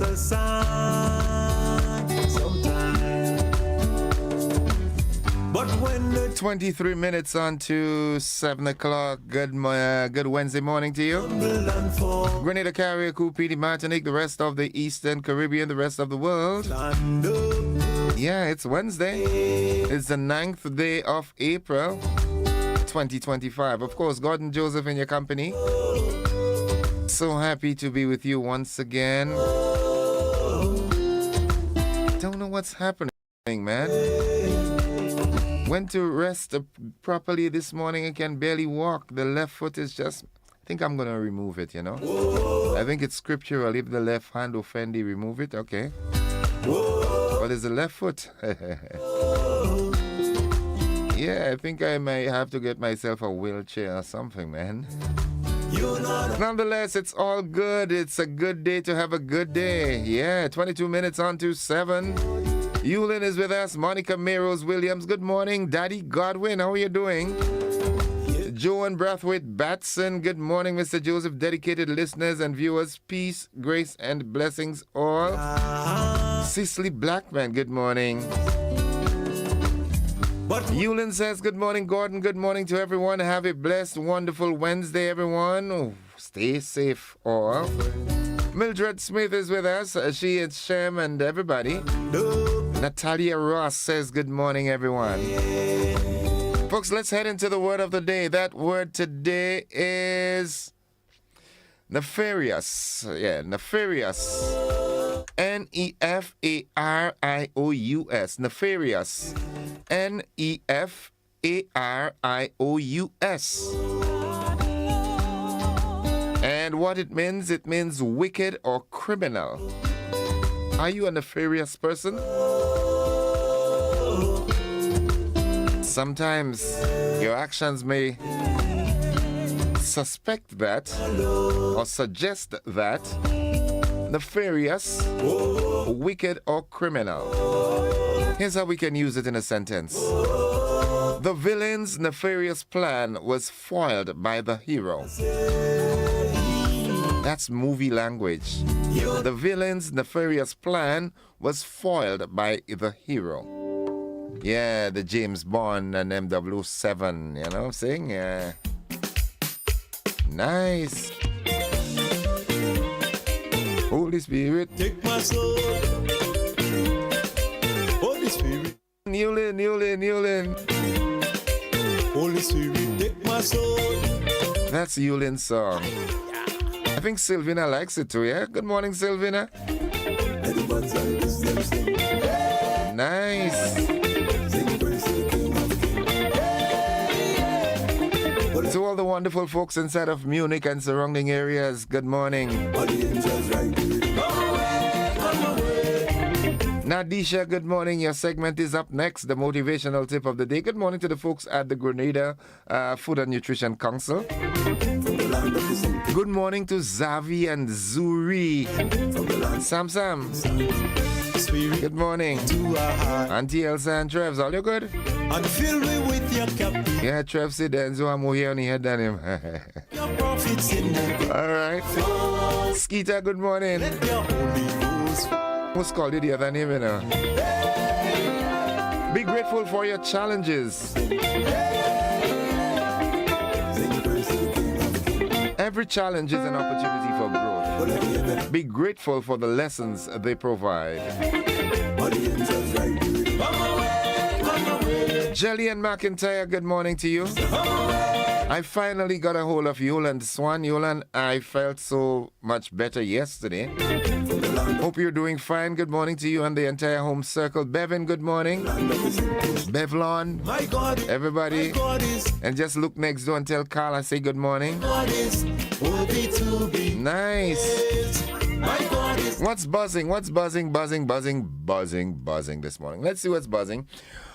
a sign sometimes. But when the 23 minutes on to 7 o'clock. Good Wednesday morning to you. Grenada, Carrier, Coupé, Martinique, the rest of the Eastern Caribbean, the rest of the world. Yeah, it's Wednesday. It's the 9th day of April, 2025. Of course, Gordon Joseph in your company. So happy to be with you once again. Don't know what's happening, man. Went to rest properly this morning and can barely walk. The left foot is just... I think I'm going to remove it, you know. I think it's scriptural. If the left hand offend thee, remove it. Okay. But it's the left foot. Yeah, I think I might have to get myself a wheelchair or something, man. Nonetheless, it's all good. It's a good day to have a good day. Yeah, 22 minutes on to 7. Eulin is with us. Monica Meros Williams. Good morning. Daddy Godwin, how are you doing? Joan Brathwaite Batson. Good morning, Mr. Joseph. Dedicated listeners and viewers. Peace, grace, and blessings all. Cicely Blackman. Good morning. Eulin says, good morning, Gordon. Good morning to everyone. Have a blessed, wonderful Wednesday, everyone. Oh, stay safe all. Mildred Smith is with us. She and Shem and everybody. Natalia Ross says, good morning, everyone. Folks, let's head into the word of the day. That word today is nefarious. Yeah, nefarious. Nefarious. Nefarious. Nefarious. And what it means wicked or criminal. Are you a nefarious person? Sometimes your actions may suspect that or suggest that. Nefarious, wicked, or criminal. Here's how we can use it in a sentence. The villain's nefarious plan was foiled by the hero. That's movie language. The villain's nefarious plan was foiled by the hero. Yeah, the James Bond and M007, you know what I'm saying? Yeah. Nice. Holy Spirit. take my soul. Holy Spirit. Newlin. Holy Spirit, take my soul. That's Yulin's song. I think Sylvina likes it too, yeah? Good morning, Sylvina. Nice. To all the wonderful folks inside of Munich and surrounding areas, good morning. Nadisha, good morning. Your segment is up next, the motivational tip of the day. Good morning to the folks at the Grenada Food and Nutrition Council. Good morning to Zavi and Zuri. Sam. Good morning. Auntie Elsa and Trevs, all you good? And fill me with your cup. Yeah, Trev said Enzo, I'm here on the head than him. All right. Skeeter, good morning. Who's called you the other name, you know? Be grateful for your challenges. Every challenge is an opportunity for growth. Be grateful for the lessons they provide. Jelly and McIntyre, good morning to you. I finally got a hold of Yolan Swan. Yolan, I felt so much better yesterday. Hope you're doing fine. Good morning to you and the entire home circle. Bevan, good morning. Bevlon, everybody. And just look next door and tell Carl I say good morning. Nice. What's buzzing? What's buzzing this morning? Let's see what's buzzing.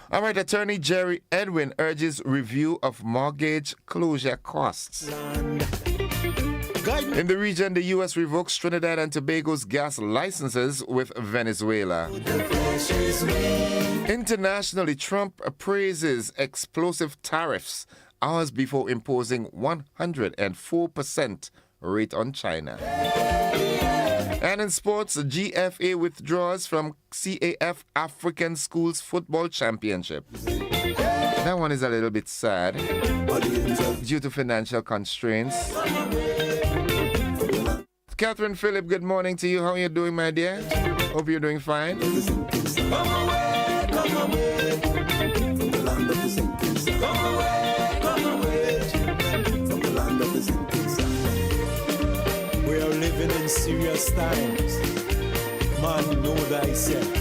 All right, Attorney Jerry Edwin urges review of mortgage closure costs. In the region, the U.S. revokes Trinidad and Tobago's gas licenses with Venezuela. Internationally, Trump praises explosive tariffs hours before imposing 104% rate on China. And in sports, GFA withdraws from CAF African Schools Football Championship. That one is a little bit sad due to financial constraints. Catherine Phillip, good morning to you. How are you doing, my dear? Hope you're doing fine. Come away from the land of the sinking sun. Come away from the land of the sinking sun. We are living in serious times. Man, know thyself.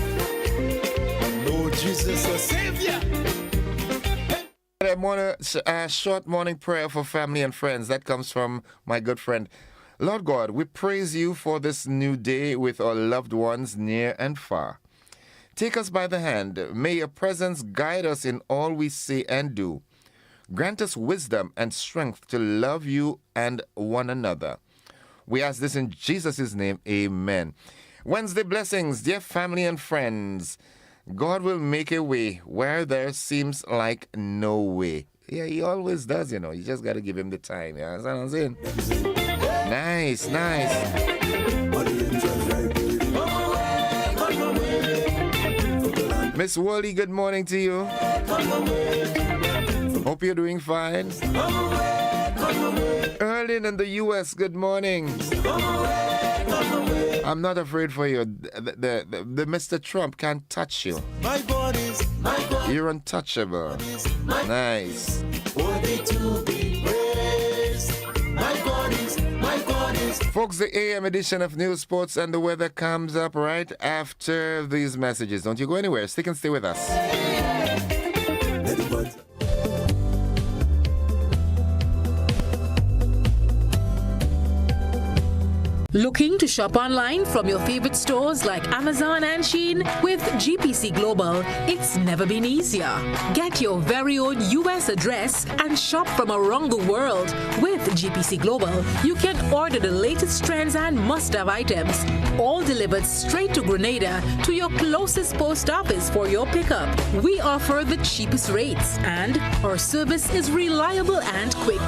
And know Jesus your Savior. I want a short morning prayer for family and friends. That comes from my good friend. Lord God, we praise you for this new day with our loved ones near and far. Take us by the hand. May your presence guide us in all we say and do. Grant us wisdom and strength to love you and one another. We ask this in Jesus' name. Amen. Wednesday blessings, dear family and friends. God will make a way where there seems like no way. Yeah, he always does, you know. You just got to give him the time. You understand what I'm saying? Nice. Miss Wally, good morning to you. Hope you're doing fine. Erlin in the U.S., good morning. I'm not afraid for you. The Mr. Trump can't touch you. You're untouchable. Nice. Folks, the AM edition of News, Sports, and the Weather comes up right after these messages. Don't you go anywhere. Stick and stay with us. Looking to shop online from your favorite stores like Amazon and Shein? With GPC Global, it's never been easier. Get your very own US address and shop from around the world. With GPC Global, you can order the latest trends and must-have items, all delivered straight to Grenada to your closest post office for your pickup. We offer the cheapest rates, and our service is reliable and quick.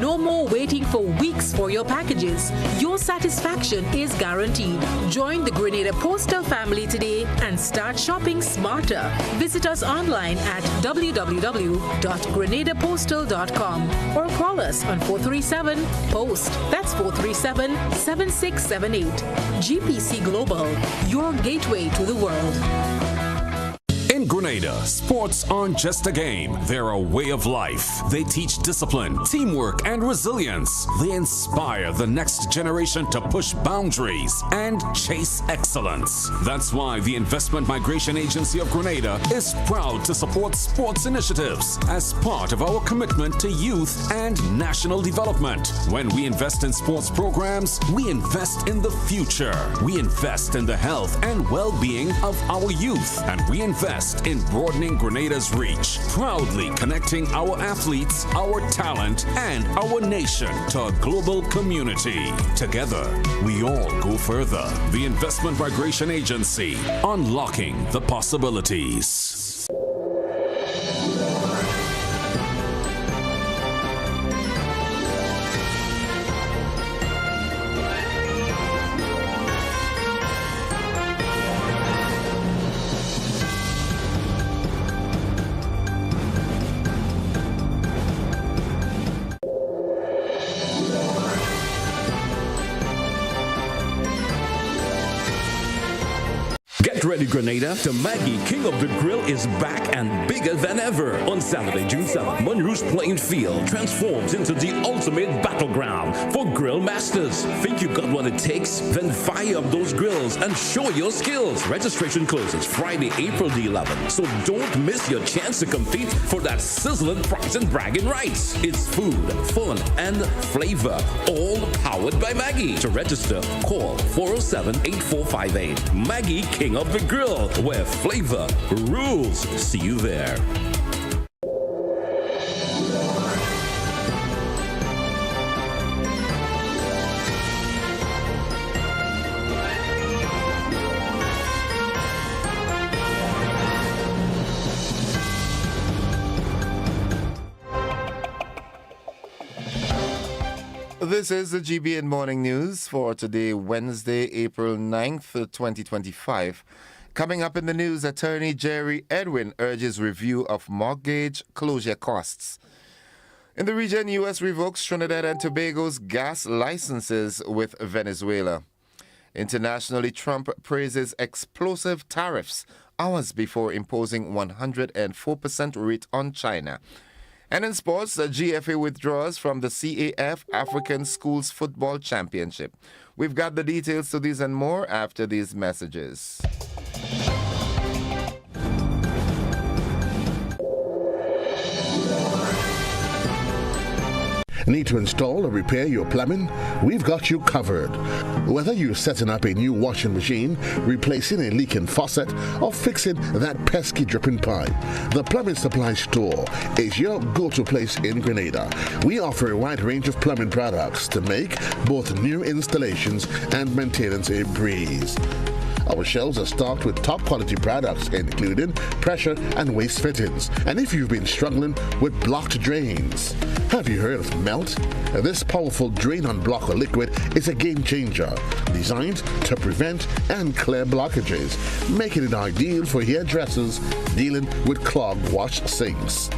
No more waiting for weeks for your packages. Your satisfaction is guaranteed. Join the Grenada Postal family today and start shopping smarter. Visit us online at www.grenadapostal.com or call us on 437-POST. That's 437-7678. GPC Global, your gateway to the world. In Grenada, sports aren't just a game, they're a way of life. They teach discipline, teamwork, and resilience. They inspire the next generation to push boundaries and chase excellence. That's why the Investment Migration Agency of Grenada is proud to support sports initiatives as part of our commitment to youth and national development. When we invest in sports programs, we invest in the future. We invest in the health and well-being of our youth, and we invest in broadening Grenada's reach, proudly connecting our athletes, our talent, and our nation to a global community. Together, we all go further. The Investment Migration Agency, unlocking the possibilities. Get ready, Grenada. The Maggie King of the Grill is back and bigger than ever. On Saturday, June 7th, Monroe's Playing Field transforms into the ultimate battleground for grill masters. Think you got what it takes? Then fire up those grills and show your skills. Registration closes Friday, April the 11th. So don't miss your chance to compete for that sizzling prize and bragging rights. It's food, fun, and flavor, all powered by Maggie. To register, call 407-8458. Maggie King of the Grill, where flavor rules. See you there. This is the GBN Morning News for today, Wednesday, April 9th, 2025. Coming up in the news, attorney Jerry Edwin urges review of mortgage closure costs. In the region, U.S. revokes Trinidad and Tobago's gas licenses with Venezuela. Internationally, Trump praises explosive tariffs hours before imposing 104% rate on China. And in sports, the GFA withdraws from the CAF African Schools Football Championship. We've got the details to these and more after these messages. Need to install or repair your plumbing? We've got you covered. Whether you're setting up a new washing machine, replacing a leaking faucet, or fixing that pesky dripping pipe, the Plumbing Supply Store is your go-to place in Grenada. We offer a wide range of plumbing products to make both new installations and maintenance a breeze. Our shelves are stocked with top quality products including pressure and waste fittings. And if you've been struggling with blocked drains, have you heard of Melt? This powerful drain-on-blocker liquid is a game changer, designed to prevent and clear blockages, making it ideal for hairdressers dealing with clogged wash sinks.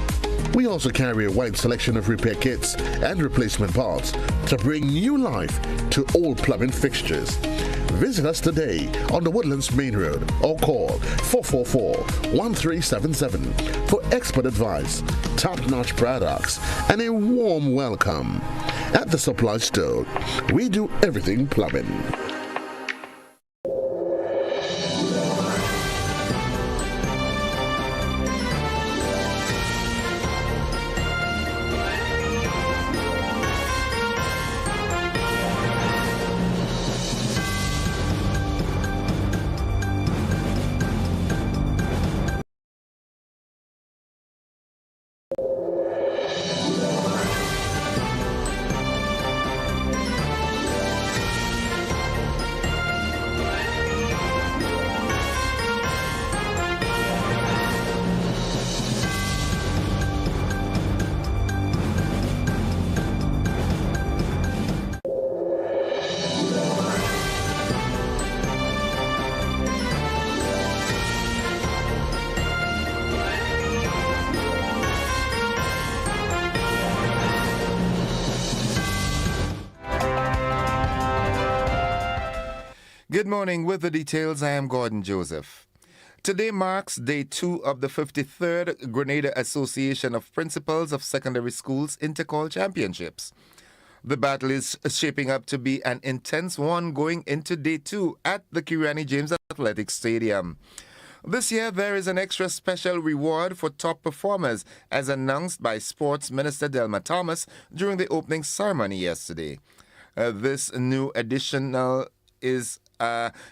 We also carry a wide selection of repair kits and replacement parts to bring new life to old plumbing fixtures. Visit us today on the Woodlands Main Road or call 444-1377 for expert advice, top-notch products, and a warm welcome. At the Supply Store, we do everything plumbing. Good morning. With the details, I am Gordon Joseph. Today marks day 2 of the 53rd Grenada Association of Principals of Secondary Schools Intercall Championships. The battle is shaping up to be an intense one going into day 2 at the Kirani James Athletic Stadium. This year, there is an extra special reward for top performers, as announced by Sports Minister Delma Thomas during the opening ceremony yesterday. This new additional is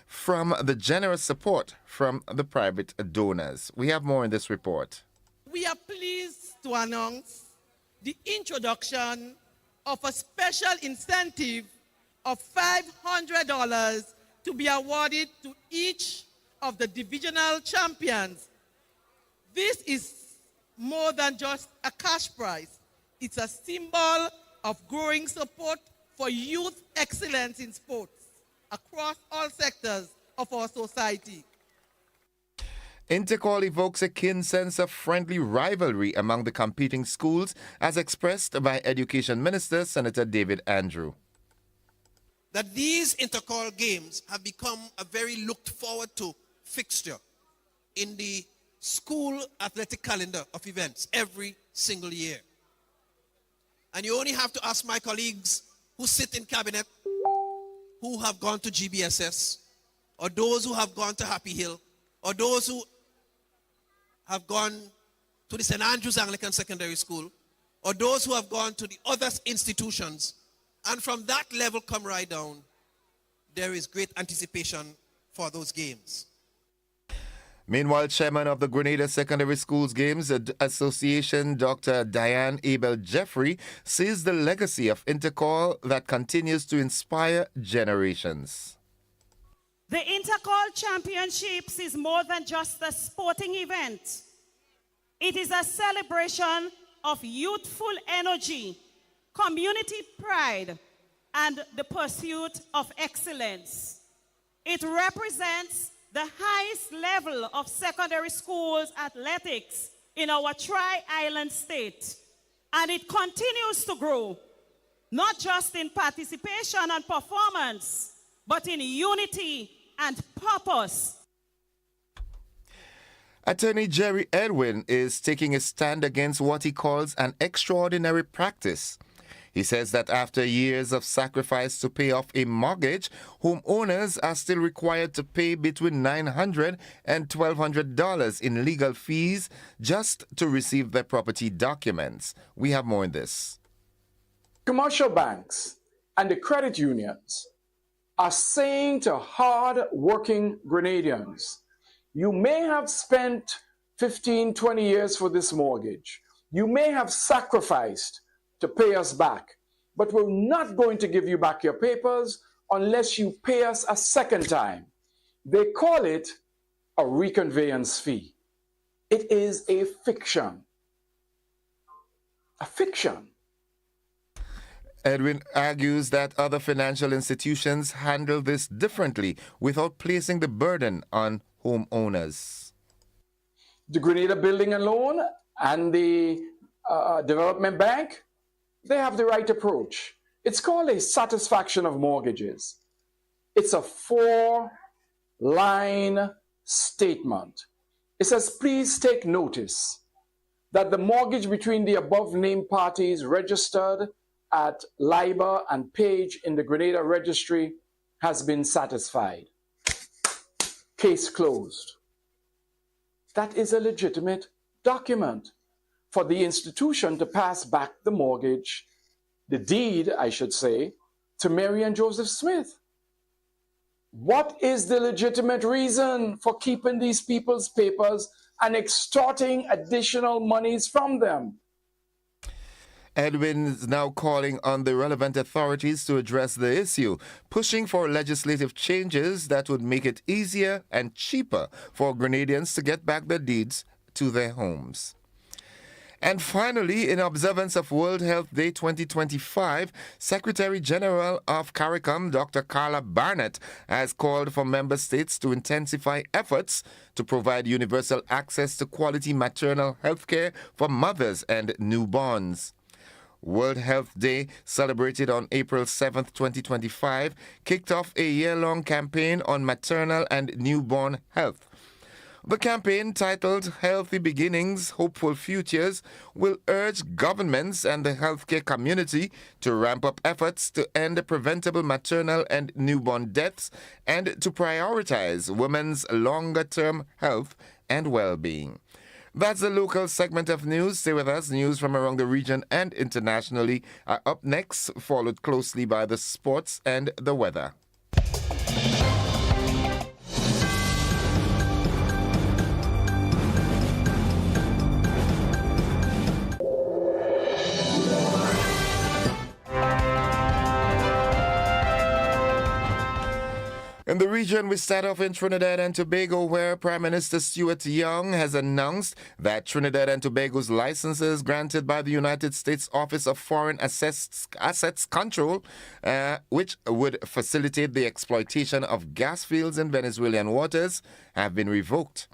from the generous support from the private donors. We have more in this report. We are pleased to announce the introduction of a special incentive of $500 to be awarded to each of the divisional champions. This is more than just a cash prize. It's a symbol of growing support for youth excellence in sports across all sectors of our society. Intercall evokes a keen sense of friendly rivalry among the competing schools, as expressed by Education Minister Senator David Andrew. That these intercall games have become a very looked forward to fixture in the school athletic calendar of events every single year. And you only have to ask my colleagues who sit in cabinet, who have gone to GBSS, or those who have gone to Happy Hill, or those who have gone to the St. Andrews Anglican Secondary School, or those who have gone to the other institutions, and from that level come right down, there is great anticipation for those games. Meanwhile, Chairman of the Grenada Secondary Schools Games Association, Dr. Diane Abel Jeffrey, sees the legacy of Intercall that continues to inspire generations. The Intercall Championships is more than just a sporting event. It is a celebration of youthful energy, community pride, and the pursuit of excellence. It represents the highest level of secondary schools athletics in our tri-island state, and it continues to grow, not just in participation and performance, but in unity and purpose. Attorney Jerry Edwin is taking a stand against what he calls an extraordinary practice. He says that after years of sacrifice to pay off a mortgage, homeowners are still required to pay between $900 and $1,200 in legal fees just to receive their property documents. We have more in this. Commercial banks and the credit unions are saying to hard-working Grenadians, you may have spent 15, 20 years for this mortgage. You may have sacrificed to pay us back, but we're not going to give you back your papers unless you pay us a second time. They call it a reconveyance fee. It is a fiction. A fiction. Edwin argues that other financial institutions handle this differently without placing the burden on homeowners. The Grenada Building and Loan and the Development Bank, they have the right approach. It's called a satisfaction of mortgages. It's a 4-line statement. It says, please take notice that the mortgage between the above named parties registered at LIBOR and Page in the Grenada Registry has been satisfied. Case closed. That is a legitimate document for the institution to pass back the mortgage, the deed, I should say, to Mary and Joseph Smith. What is the legitimate reason for keeping these people's papers and extorting additional monies from them? Edwin is now calling on the relevant authorities to address the issue, pushing for legislative changes that would make it easier and cheaper for Grenadians to get back their deeds to their homes. And finally, in observance of World Health Day 2025, Secretary General of CARICOM, Dr. Carla Barnett, has called for member states to intensify efforts to provide universal access to quality maternal health care for mothers and newborns. World Health Day, celebrated on April 7th, 2025, kicked off a year-long campaign on maternal and newborn health. The campaign, titled Healthy Beginnings, Hopeful Futures, will urge governments and the healthcare community to ramp up efforts to end preventable maternal and newborn deaths and to prioritize women's longer-term health and well-being. That's the local segment of news. Stay with us. News from around the region and internationally are up next, followed closely by the sports and the weather. In the region, we start off in Trinidad and Tobago, where Prime Minister Stuart Young has announced that Trinidad and Tobago's licenses granted by the United States Office of Foreign Assets Control, which would facilitate the exploitation of gas fields in Venezuelan waters, have been revoked.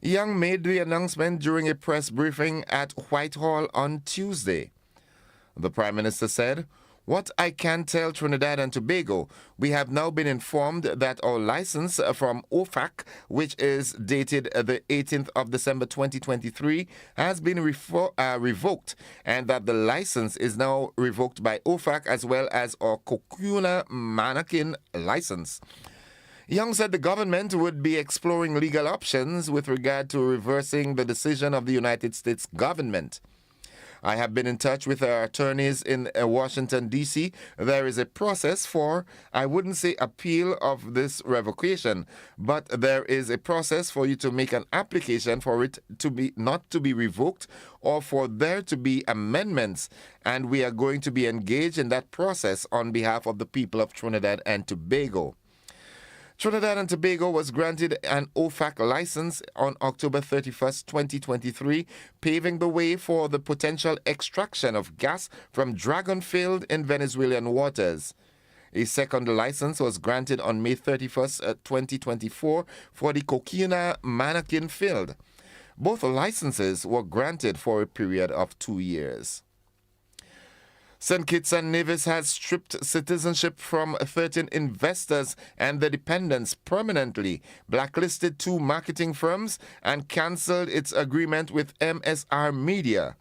Young made the announcement during a press briefing at Whitehall on Tuesday. The Prime Minister said, "What I can tell Trinidad and Tobago, we have now been informed that our license from OFAC, which is dated the 18th of December 2023, has been revoked, and that the license is now revoked by OFAC as well as our Kokuna Manakin license." Young said the government would be exploring legal options with regard to reversing the decision of the United States government. "I have been in touch with our attorneys in Washington, D.C. There is a process for, I wouldn't say appeal of this revocation, but there is a process for you to make an application for it to be not to be revoked or for there to be amendments, and we are going to be engaged in that process on behalf of the people of Trinidad and Tobago." Trinidad and Tobago was granted an OFAC license on October 31st, 2023, paving the way for the potential extraction of gas from Dragon Field in Venezuelan waters. A second license was granted on May 31st, 2024 for the Coquina Manakin Field. Both licenses were granted for a period of 2 years. St. Kitts and Nevis has stripped citizenship from 13 investors and their dependents permanently, blacklisted 2 marketing firms, and cancelled its agreement with MSR Media.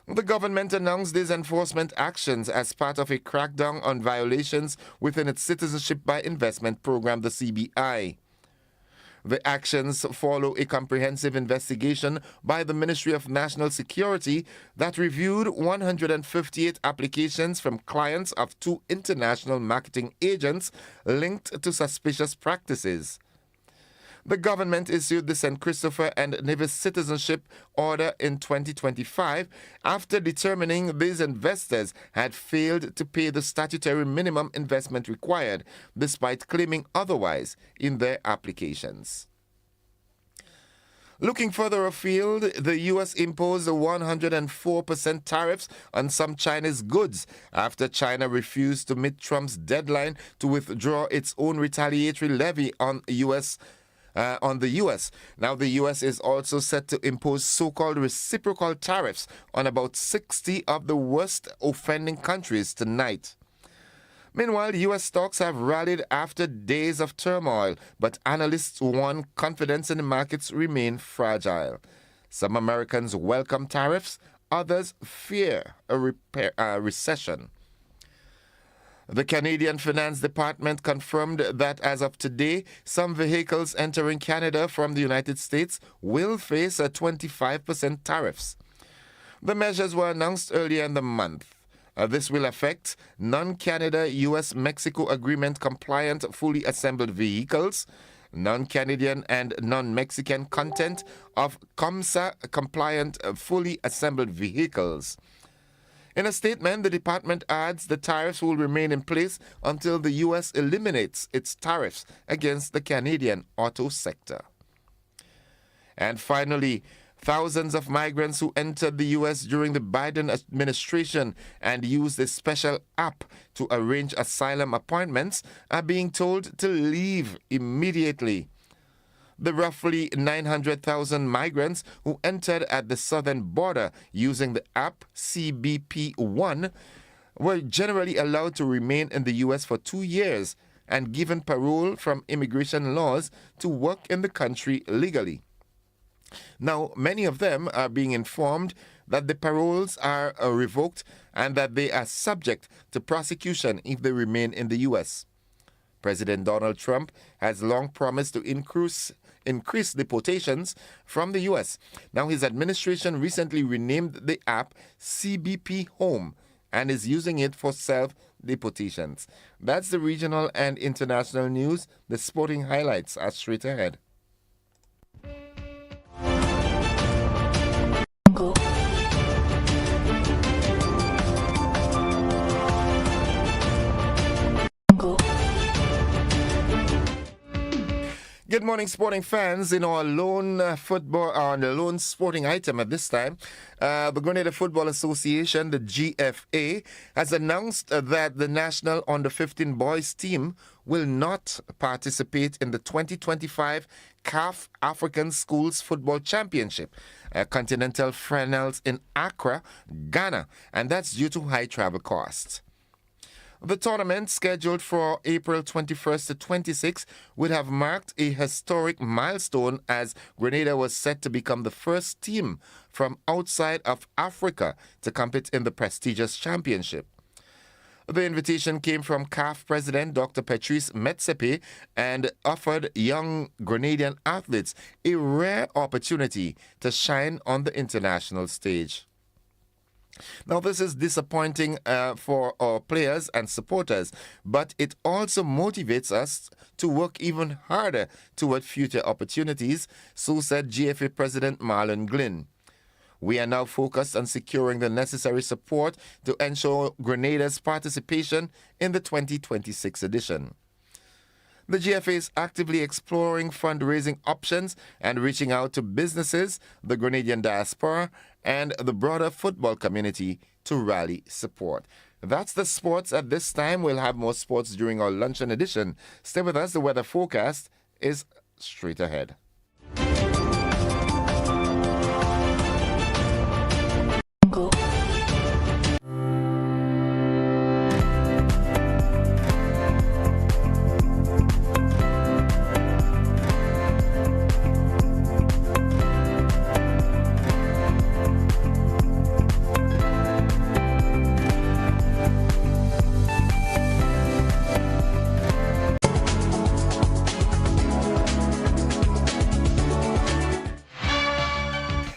The government announced these enforcement actions as part of a crackdown on violations within its Citizenship by Investment program, the CBI. The actions follow a comprehensive investigation by the Ministry of National Security that reviewed 158 applications from clients of 2 international marketing agents linked to suspicious practices. The government issued the St. Christopher and Nevis Citizenship Order in 2025 after determining these investors had failed to pay the statutory minimum investment required, despite claiming otherwise in their applications. Looking further afield, the U.S. imposed 104% tariffs on some Chinese goods after China refused to meet Trump's deadline to withdraw its own retaliatory levy on the U.S. Now, the U.S. is also set to impose so-called reciprocal tariffs on about 60 of the worst offending countries tonight. Meanwhile, U.S. stocks have rallied after days of turmoil, but analysts warn confidence in the markets remain fragile. Some Americans welcome tariffs, others fear a recession. The Canadian Finance Department confirmed that as of today, some vehicles entering Canada from the United States will face a 25% tariffs. The measures were announced earlier in the month. This will affect non-Canada U.S.-Mexico Agreement compliant fully assembled vehicles, non-Canadian and non-Mexican content of COMSA compliant fully assembled vehicles. In a statement, the department adds the tariffs will remain in place until the U.S. eliminates its tariffs against the Canadian auto sector. And finally, thousands of migrants who entered the U.S. during the Biden administration and used a special app to arrange asylum appointments are being told to leave immediately. The roughly 900,000 migrants who entered at the southern border using the app CBP-1 were generally allowed to remain in the U.S. for 2 years and given parole from immigration laws to work in the country legally. Now, many of them are being informed that the paroles are revoked and that they are subject to prosecution if they remain in the U.S. President Donald Trump has long promised to increase deportations from the U.S. Now, his administration recently renamed the app CBP Home and is using it for self-deportations. That's the regional and international news. The sporting highlights are straight ahead. Good morning, sporting fans. In our lone lone sporting item at this time, the Grenada Football Association, the GFA, has announced that the National Under-15 boys team will not participate in the 2025 CAF African Schools Football Championship, Continental Finals in Accra, Ghana, and that's due to high travel costs. The tournament, scheduled for April 21st to 26th, would have marked a historic milestone as Grenada was set to become the first team from outside of Africa to compete in the prestigious championship. The invitation came from CAF President Dr. Patrice Metsepe and offered young Grenadian athletes a rare opportunity to shine on the international stage. Now, this is disappointing for our players and supporters, but it also motivates us to work even harder toward future opportunities, so said GFA President Marlon Glynn. We are now focused on securing the necessary support to ensure Grenada's participation in the 2026 edition. The GFA is actively exploring fundraising options and reaching out to businesses, the Grenadian diaspora, and the broader football community to rally support. That's the sports at this time. We'll have more sports during our luncheon edition. Stay with us. The weather forecast is straight ahead.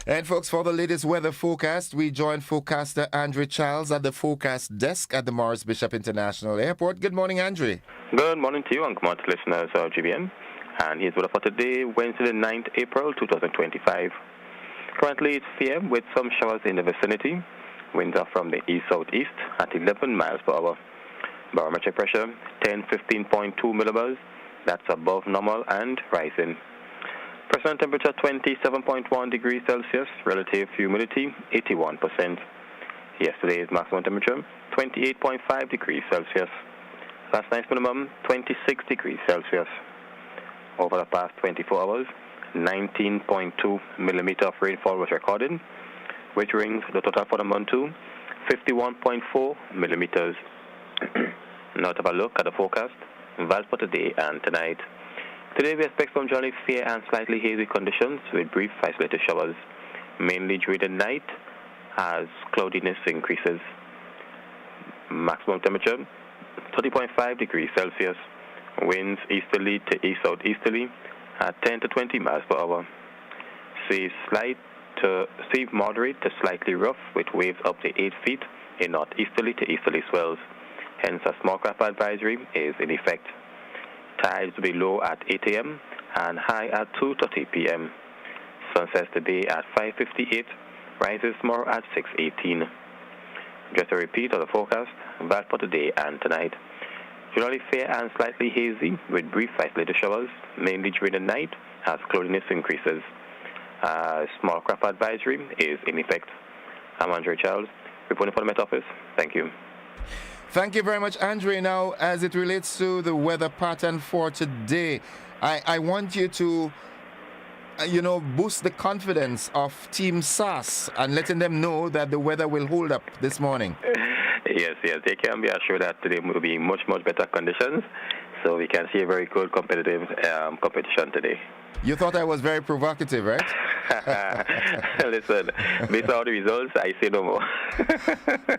And folks, for the latest weather forecast, we join forecaster Andre Charles at the forecast desk at the Morris Bishop International Airport. Good morning, Andre. Good morning to you and good morning to listeners of GBM. And here's weather for today, Wednesday the 9th April 2025. Currently it's fair with some showers in the vicinity. Winds are from the east-southeast at 11 miles per hour. Barometric pressure 1015.2 millibars. That's above normal and rising. Present temperature 27.1 degrees Celsius, relative humidity 81%. Yesterday's maximum temperature 28.5 degrees Celsius. Last night's minimum 26 degrees Celsius. Over the past 24 hours, 19.2 millimeter of rainfall was recorded, which brings the total for the month to 51.4 millimeters. Now to have a look at the forecast, value for today and tonight. Today we expect some generally fair and slightly hazy conditions with brief isolated showers, mainly during the night as cloudiness increases. Maximum temperature 30.5 degrees Celsius. Winds easterly to east-southeasterly at 10 to 20 miles per hour. Sea moderate to slightly rough with waves up to 8 feet in northeasterly to easterly swells. Hence a small craft advisory is in effect. Tides will be low at 8 a.m. and high at 2:30 p.m. Sunset today at 5:58, rises tomorrow at 6:18. Just a repeat of the forecast, value for today and tonight. Generally fair and slightly hazy with brief isolated showers, mainly during the night as cloudiness increases. Small craft advisory is in effect. I'm Andre Charles, reporting for the Met Office. Thank you. Thank you very much, Andre. Now, as it relates to the weather pattern for today, I want you to, boost the confidence of Team SAS and letting them know that the weather will hold up this morning. Yes, they can be assured that today will be much, much better conditions. So we can see a very good competitive competition today. You thought I was very provocative, right? Listen, based on the results, I say no more.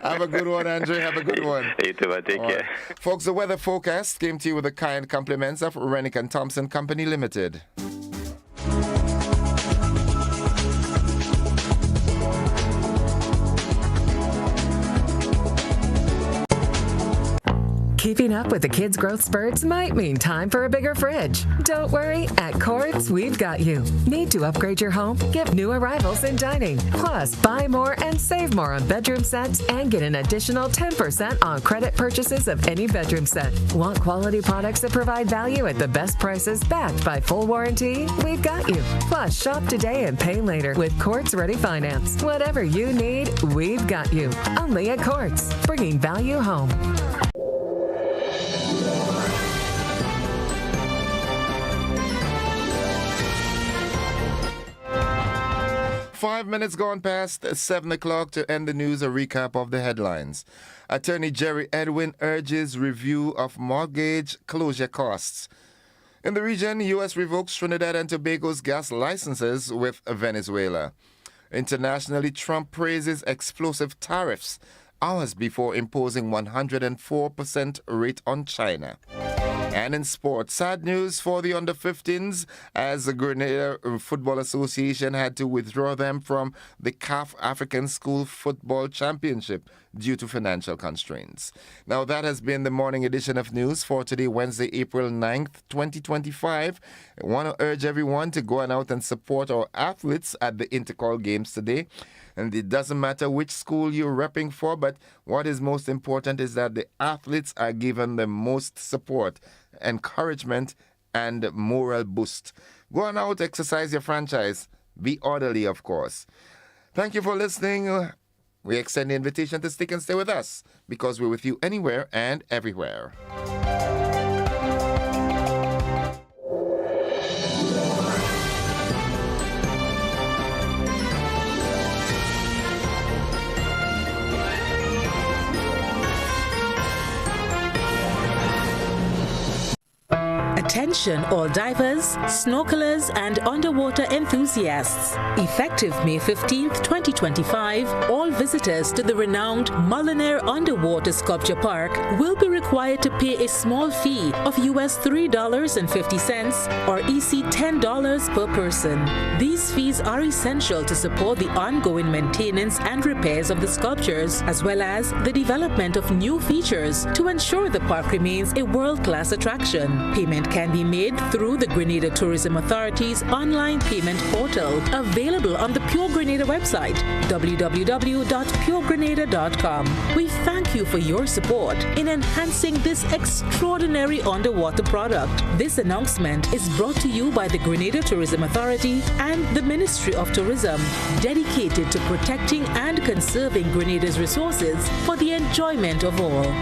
Have a good one, Andre. Have a good one. You too, man. Take care. Folks, the weather forecast came to you with the kind compliments of Rennick and Thompson Company Limited. Keeping up with the kids' growth spurts might mean time for a bigger fridge. Don't worry, at Quartz, we've got you. Need to upgrade your home? Give new arrivals in dining. Plus, buy more and save more on bedroom sets and get an additional 10% on credit purchases of any bedroom set. Want quality products that provide value at the best prices backed by full warranty? We've got you. Plus, shop today and pay later with Quartz Ready Finance. Whatever you need, we've got you. Only at Quartz, bringing value home. 5 minutes gone past 7 o'clock to end the news, a recap of the headlines. Attorney Jerry Edwin urges review of mortgage closure costs. In the region, U.S. revokes Trinidad and Tobago's gas licenses with Venezuela. Internationally, Trump praises explosive tariffs hours before imposing 104% rate on China. And in sports, sad news for the under-15s as the Grenada Football Association had to withdraw them from the CAF African School Football Championship due to financial constraints. Now, that has been the morning edition of news for today, Wednesday, April 9th, 2025. I want to urge everyone to go out and support our athletes at the Intercall Games today. And it doesn't matter which school you're repping for, but what is most important is that the athletes are given the most support, encouragement, and moral boost. Go on out, exercise your franchise. Be orderly, of course. Thank you for listening. We extend the invitation to stick and stay with us because we're with you anywhere and everywhere. Attention all divers, snorkelers and underwater enthusiasts. Effective May 15th, 2025, all visitors to the renowned Mullinair Underwater Sculpture Park will be required to pay a small fee of US $3.50 or EC $10 per person. These fees are essential to support the ongoing maintenance and repairs of the sculptures, as well as the development of new features to ensure the park remains a world-class attraction. Payment can be made through the Grenada Tourism Authority's online payment portal, available on the Pure Grenada website, www.puregrenada.com. We thank you for your support in enhancing this extraordinary underwater product. This announcement is brought to you by the Grenada Tourism Authority and the Ministry of Tourism, dedicated to protecting and conserving Grenada's resources for the enjoyment of all.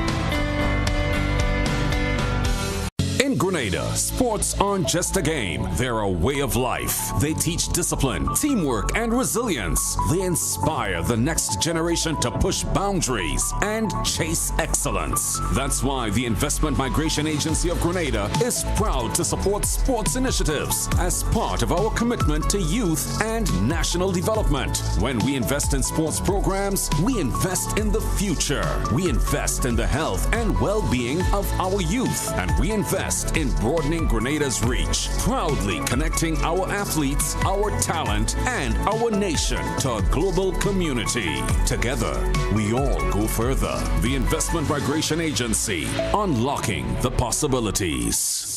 In Grenada, sports aren't just a game, they're a way of life. They teach discipline, teamwork, and resilience. They inspire the next generation to push boundaries and chase excellence. That's why the Investment Migration Agency of Grenada is proud to support sports initiatives as part of our commitment to youth and national development. When we invest in sports programs, we invest in the future. We invest in the health and well-being of our youth, and we invest in broadening Grenada's reach, proudly connecting our athletes, our talent, and our nation to a global community. Together, we all go further. The Investment Migration Agency, unlocking the possibilities.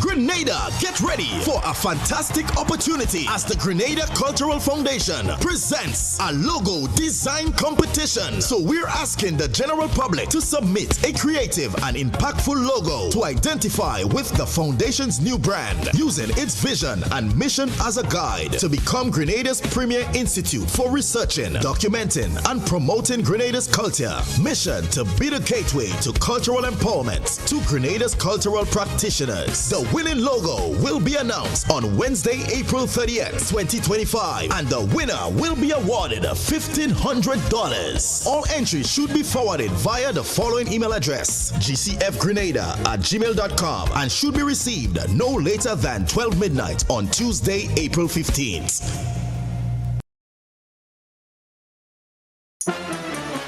Grenada, get ready for a fantastic opportunity as the Grenada Cultural Foundation presents a logo design competition. So we're asking the general public to submit a creative and impactful logo to identify with the foundation's new brand, using its vision and mission as a guide to become Grenada's premier institute for researching, documenting, and promoting Grenada's culture. Mission to be the gateway to cultural empowerment to Grenada's cultural practitioners. The winning logo will be announced on Wednesday, April 30th, 2025, and the winner will be awarded $1,500. All entries should be forwarded via the following email address: gcfgrenada@gmail.com, and should be received no later than 12 midnight on Tuesday, April 15th.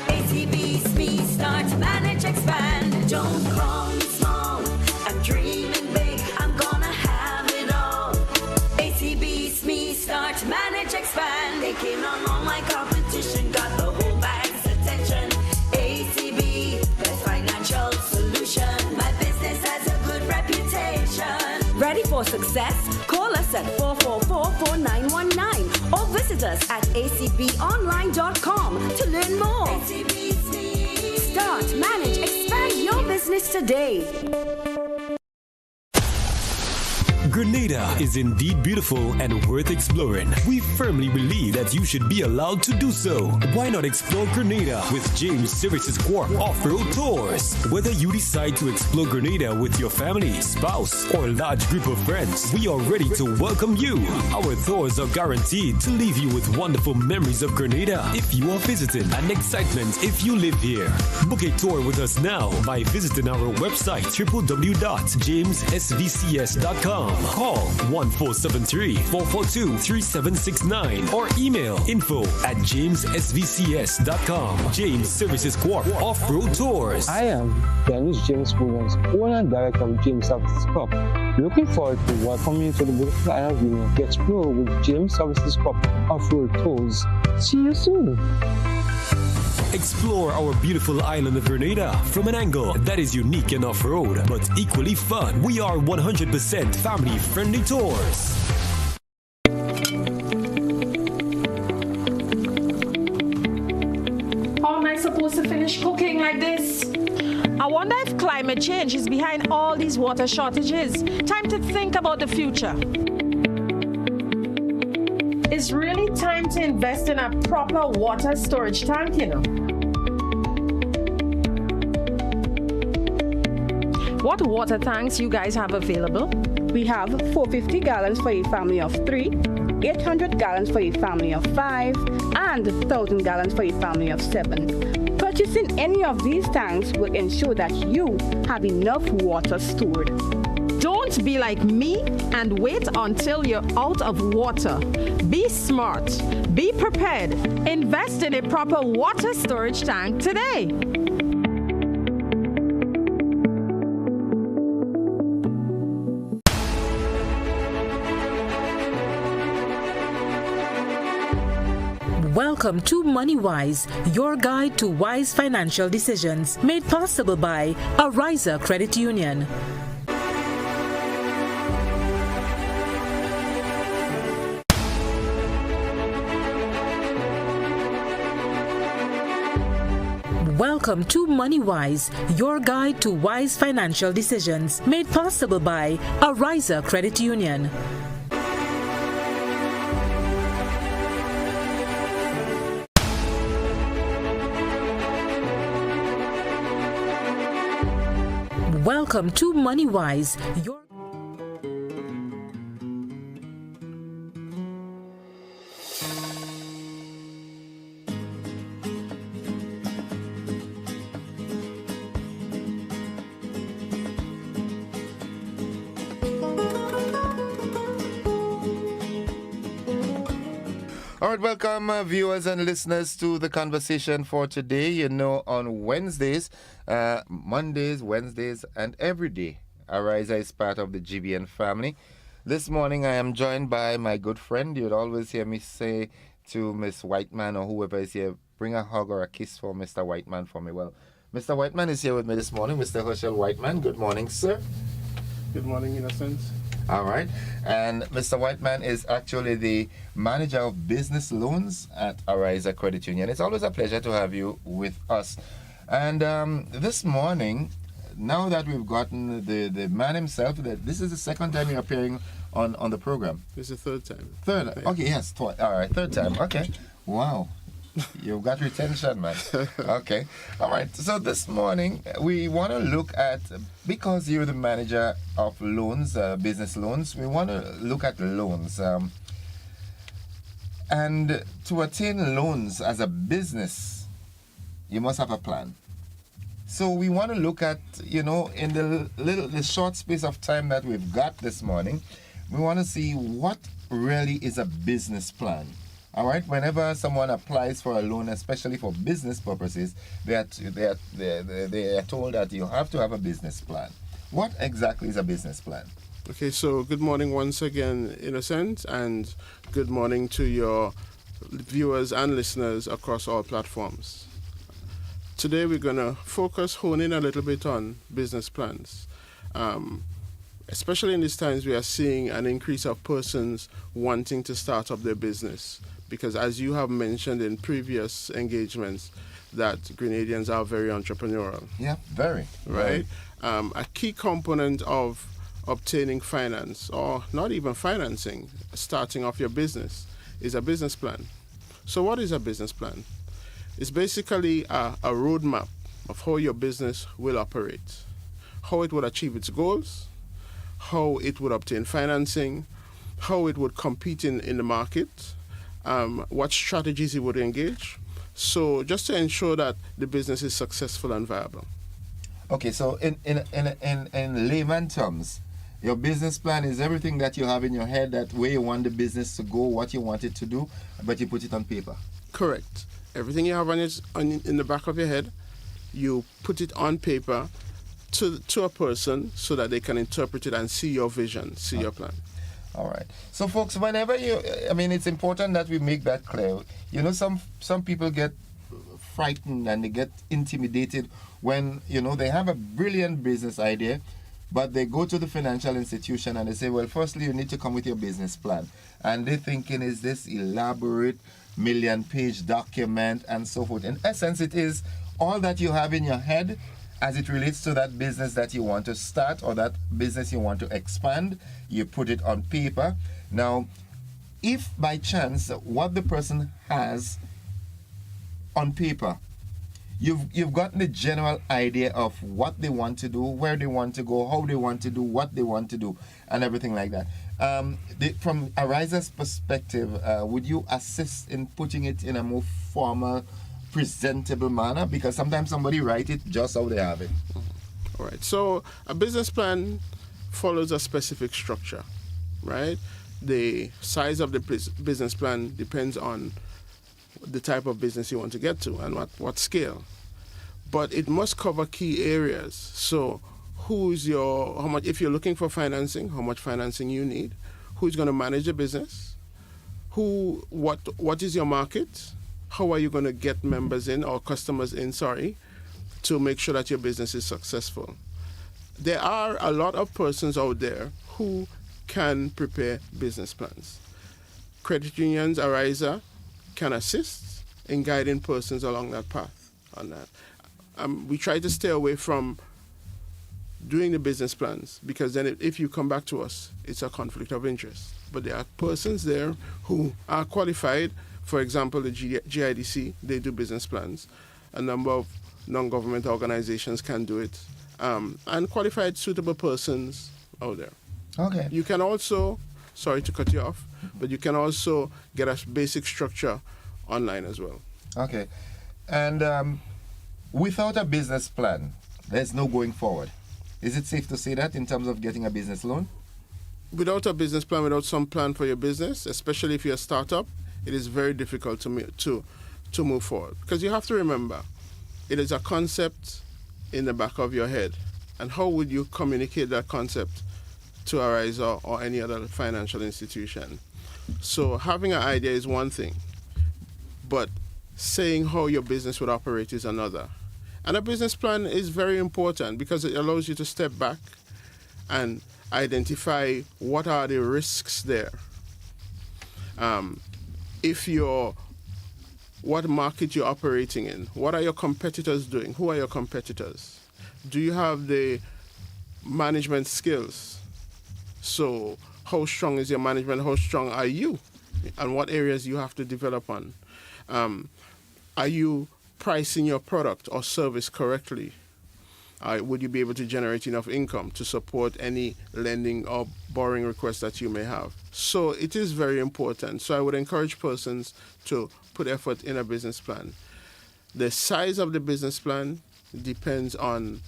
ATB's me, start, manage, expand. Don't call me small, I'm dreaming big, I'm gonna have it all. ATB's me, start, manage, expand. They came on my competition, got the whole bag's attention. ATB, best financial solution. My business has a good reputation. Ready for success? Call us at 444-4919 or visit us at acbonline.com to learn more. Start, manage, expand your business today. Grenada is indeed beautiful and worth exploring. We firmly believe that you should be allowed to do so. Why not explore Grenada with James Services Corp Off-Road Tours? Whether you decide to explore Grenada with your family, spouse, or large group of friends, we are ready to welcome you. Our tours are guaranteed to leave you with wonderful memories of Grenada if you are visiting, and excitement if you live here. Book a tour with us now by visiting our website www.jamessvcs.com. Call 1473-442-3769 or email info@jamessvcs.com. James Services Corp Off-Road Tours. I am Dennis James Williams, owner and director of James Services Corp. Looking forward to welcoming you to the beautiful island of Union to explore with James Services Corp Off-Road Tours. See you soon. Explore our beautiful island of Grenada from an angle that is unique and off-road, but equally fun. We are 100% family-friendly tours. like this? I wonder if climate change is behind all these water shortages. Time to think about the future. It's really time to invest in a proper water storage tank, you know. What water tanks you guys have available? We have 450 gallons for a family of 3, 800 gallons for a family of 5, and 1,000 gallons for a family of 7. Purchasing any of these tanks will ensure that you have enough water stored. Don't be like me and wait until you're out of water. Be smart. Be prepared. Invest in a proper water storage tank today. Welcome to MoneyWise, your guide to wise financial decisions, made possible by Ariza Credit Union. Welcome to MoneyWise, your guide to wise financial decisions, made possible by Ariza Credit Union. Welcome to MoneyWise, your All right, welcome viewers and listeners to the conversation for today. You know, on Wednesdays, Mondays, Wednesdays, and every day, Ariza is part of the GBN family. This morning, I am joined by my good friend. You'd always hear me say to Miss Whiteman or whoever is here, bring a hug or a kiss for Mr. Whiteman for me. Well, Mr. Whiteman is here with me this morning. Mr. Herschel Whiteman, good morning, sir. Good morning, Innocent. All right. And Mr. Whiteman is actually the manager of business loans at Ariza Credit Union. It's always a pleasure to have you with us. And this morning, now that we've gotten the man himself, that this is the second time you're appearing on the program. This is the third time. Third? Okay, yes. All right, third time. Okay. Wow. You've got retention, man. Okay. All right. So this morning, we want to look at, because you're the manager of loans, business loans, we want to look at loans. And to attain loans as a business, you must have a plan. So we want to look at, you know, in the short space of time that we've got this morning, we want to see what really is a business plan. All right. Whenever someone applies for a loan, especially for business purposes, they are told that you have to have a business plan. What exactly is a business plan? Okay, so good morning once again, Innocent, and good morning to your viewers and listeners across all platforms. Today we're going to hone in a little bit on business plans. Especially in these times, we are seeing an increase of persons wanting to start up their business. Because as you have mentioned in previous engagements, that Grenadians are very entrepreneurial. Yeah, very. Right? A key component of obtaining finance, or not even financing, starting off your business, is a business plan. So what is a business plan? It's basically a roadmap of how your business will operate, how it would achieve its goals, how it would obtain financing, how it would compete in the market, what strategies it would engage. So just to ensure that the business is successful and viable. Okay, so in layman terms, your business plan is everything that you have in your head, that where you want the business to go, what you want it to do, but you put it on paper. Correct. Everything you have in the back of your head, you put it on paper to a person so that they can interpret it and see your vision, see your plan. All right. So, folks, whenever it's important that we make that clear. You know, some people get frightened and they get intimidated when, you know, they have a brilliant business idea, but they go to the financial institution and they say, well, firstly, you need to come with your business plan. And they're thinking, is this elaborate million-page document and so forth? In essence, it is all that you have in your head as it relates to that business that you want to start or that business you want to expand, you put it on paper. Now, if by chance what the person has on paper, you've gotten the general idea of what they want to do, where they want to go, how they want to do, what they want to do, and everything like that. From Ariza's perspective, would you assist in putting it in a more formal, presentable manner? Because sometimes somebody write it just how they have it. All right. So a business plan follows a specific structure, right? The size of the business plan depends on the type of business you want to get to and what scale. But it must cover key areas. So how much, if you're looking for financing, how much financing you need, who's going to manage the business, what is your market, how are you going to get members in or customers in, to make sure that your business is successful. There are a lot of persons out there who can prepare business plans. Credit unions, Ariza, can assist in guiding persons along that path on that. We try to stay away from doing the business plans because then if you come back to us, it's a conflict of interest. But there are persons there who are qualified. For example, the GIDC, they do business plans. A number of non-government organizations can do it. And qualified, suitable persons out there. Okay. You can also, sorry to cut you off, but you can also get a basic structure online as well. Okay. And without a business plan, there's no going forward. Is it safe to say that in terms of getting a business loan? Without a business plan, without some plan for your business, especially if you're a startup, it is very difficult to move forward. Because you have to remember, it is a concept in the back of your head. And how would you communicate that concept to Ariza or any other financial institution? So having an idea is one thing, but saying how your business would operate is another. And a business plan is very important because it allows you to step back and identify what are the risks there. What market you're operating in, what are your competitors doing, who are your competitors? Do you have the management skills? So how strong is your management, how strong are you, and what areas you have to develop on? Are you pricing your product or service correctly? Would you be able to generate enough income to support any lending or borrowing requests that you may have? So it is very important. So I would encourage persons to put effort in a business plan. The size of the business plan depends on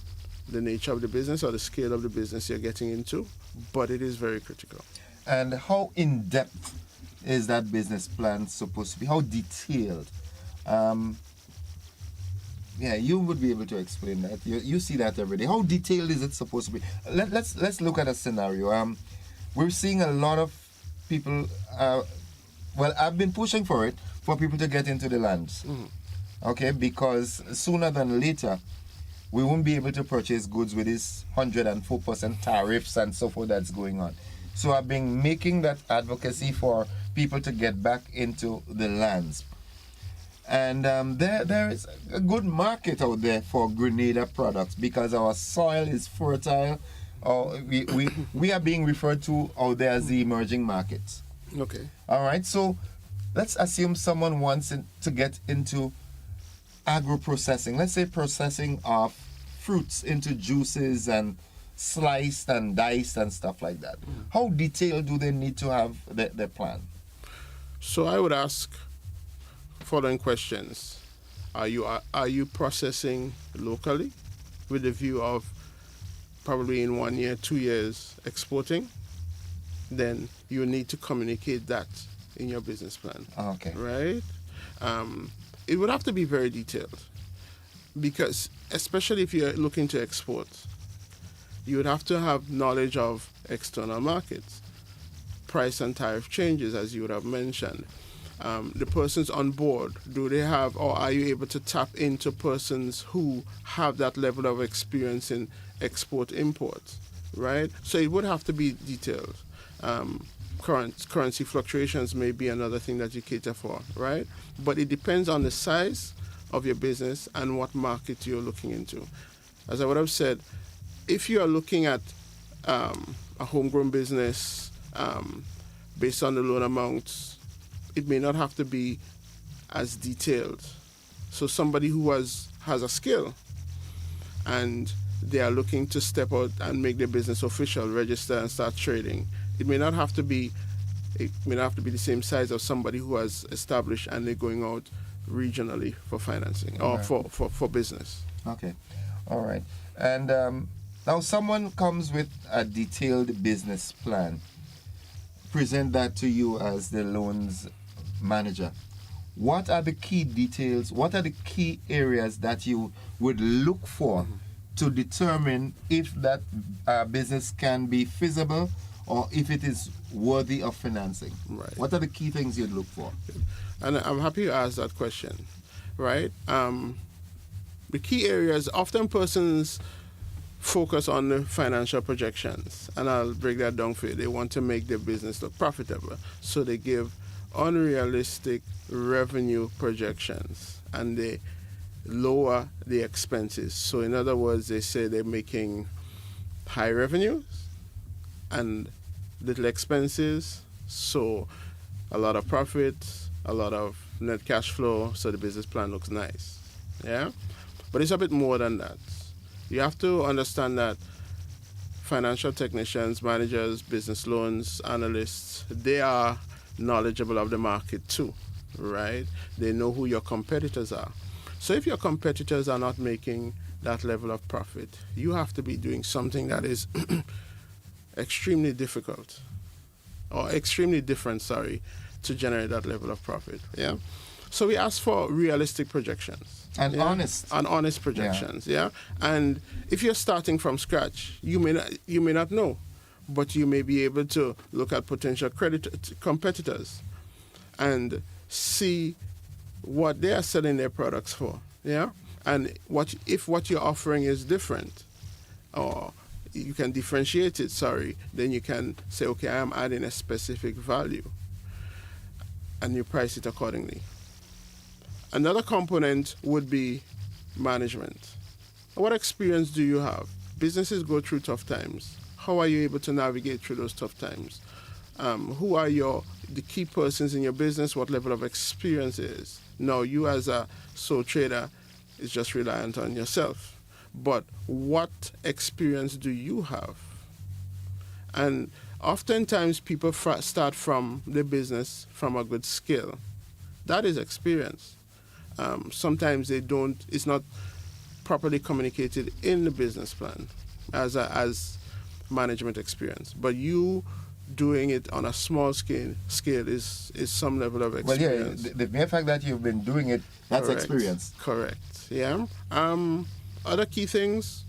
the nature of the business or the scale of the business you're getting into, but it is very critical. And how in-depth is that business plan supposed to be? How detailed? Yeah, you would be able to explain that. You see that every day. How detailed is it supposed to be? Let's look at a scenario. We're seeing a lot of people. Well, I've been pushing for it for people to get into the lands. Okay, because sooner than later, we won't be able to purchase goods with this 104% tariffs and so forth that's going on. So I've been making that advocacy for people to get back into the lands. And there is a good market out there for Grenada products because our soil is fertile. We are being referred to out there as the emerging markets. Okay. All right. So let's assume someone wants to get into agro-processing. Let's say processing of fruits into juices and sliced and diced and stuff like that. How detailed do they need to have their plan? So I would ask following questions. Are you processing locally with the view of probably in 1 year, 2 years exporting? Then you need to communicate that in your business plan. Okay. Right? It would have to be very detailed because especially if you're looking to export, you would have to have knowledge of external markets, price and tariff changes, as you would have mentioned. The persons on board, do they have, or are you able to tap into persons who have that level of experience in export-import, right? So it would have to be detailed. Currency fluctuations may be another thing that you cater for, right? But it depends on the size of your business and what market you're looking into. As I would have said, if you are looking at a homegrown business based on the loan amounts, it may not have to be as detailed. So somebody who has a skill and they are looking to step out and make their business official, register and start trading, it may not have to be the same size of somebody who has established and they're going out regionally for financing or for business. Okay, all right. And now someone comes with a detailed business plan, present that to you as the loans manager. What are the key details? What are the key areas that you would look for to determine if that business can be feasible or if it is worthy of financing? Right. What are the key things you'd look for? And I'm happy you asked that question, right? The key areas, often persons focus on the financial projections, and I'll break that down for you. They want to make their business look profitable, so they give unrealistic revenue projections and they lower the expenses. So in other words, they say they're making high revenues and little expenses, so a lot of profit, a lot of net cash flow, so the business plan looks nice. Yeah? But it's a bit more than that. You have to understand that financial technicians, managers, business loans, analysts, they are knowledgeable of the market too, right? They know who your competitors are. So if your competitors are not making that level of profit, you have to be doing something that is extremely difficult or extremely different, to generate that level of profit. Yeah. So we ask for realistic projections. And honest. And honest projections, yeah. And if you're starting from scratch, you may not know, but you may be able to look at potential competitors and see what they are selling their products for, yeah. And if what you're offering is different, or you can differentiate it, then you can say, okay, I am adding a specific value, and you price it accordingly. Another component would be management. What experience do you have? Businesses go through tough times. How are you able to navigate through those tough times? Who are the key persons in your business? What level of experience is? No, you as a sole trader is just reliant on yourself. But what experience do you have? And oftentimes people start from their business from a good skill. That is experience. Sometimes it's not properly communicated in the business plan as management experience. But you doing it on a small scale is some level of experience. Well, yeah, the mere fact that you've been doing it, that's Correct. experience. Correct, yeah. Other key things,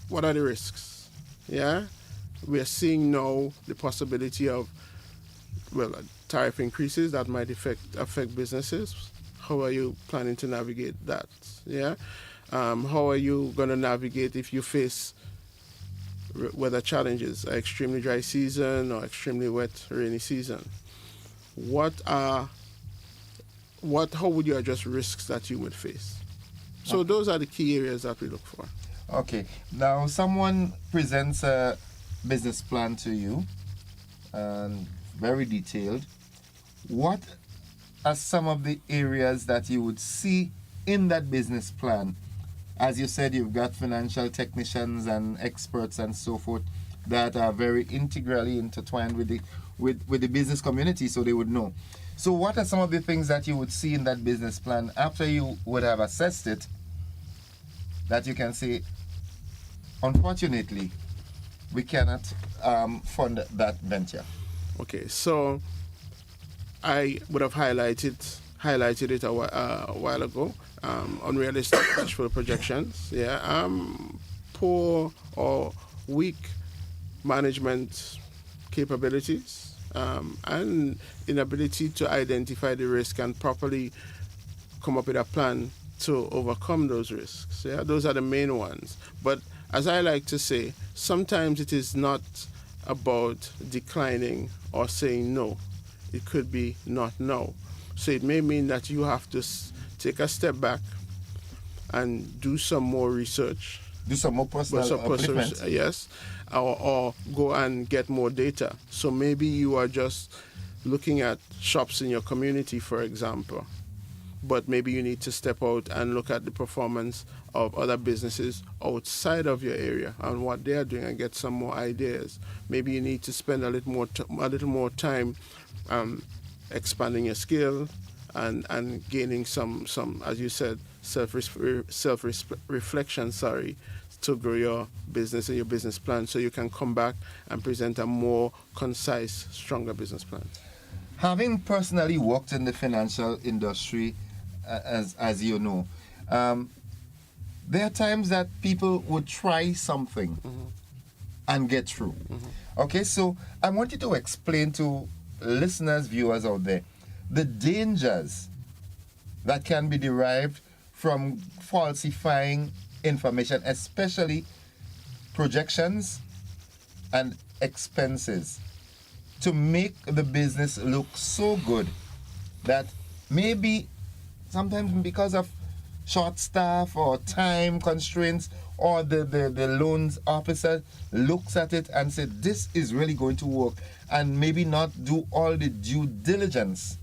what are the risks? Yeah, we are seeing now the possibility of, tariff increases that might affect businesses. How are you planning to navigate that? Yeah, how are you going to navigate if you face weather challenges, an extremely dry season or extremely wet, rainy season? How would you address risks that you would face? So those are the key areas that we look for. Okay. Now, someone presents a business plan to you, very detailed. What are some of the areas that you would see in that business plan? As you said, you've got financial technicians and experts and so forth that are very integrally intertwined with the business community, so they would know. So what are some of the things that you would see in that business plan after you would have assessed it that you can say, unfortunately, we cannot fund that venture? Okay, so I would have highlighted it a while ago. Unrealistic cash flow projections, poor or weak management capabilities, and inability to identify the risk and properly come up with a plan to overcome those risks. Yeah, those are the main ones. But as I like to say, sometimes it is not about declining or saying no. It could be not no. So it may mean that you have to take a step back and do some more research. Do some more personal upliftment. Yes, or go and get more data. So maybe you are just looking at shops in your community, for example, but maybe you need to step out and look at the performance of other businesses outside of your area and what they are doing and get some more ideas. Maybe you need to spend a little more time expanding your skill and gaining some, as you said, self-reflection, to grow your business and your business plan, so you can come back and present a more concise, stronger business plan. Having personally worked in the financial industry, as you know, there are times that people would try something and get through. Okay, so I want you to explain to listeners, viewers out there, the dangers that can be derived from falsifying information, especially projections and expenses, to make the business look so good that maybe sometimes because of short staff or time constraints, or the loans officer looks at it and said, this is really going to work, and maybe not do all the due diligence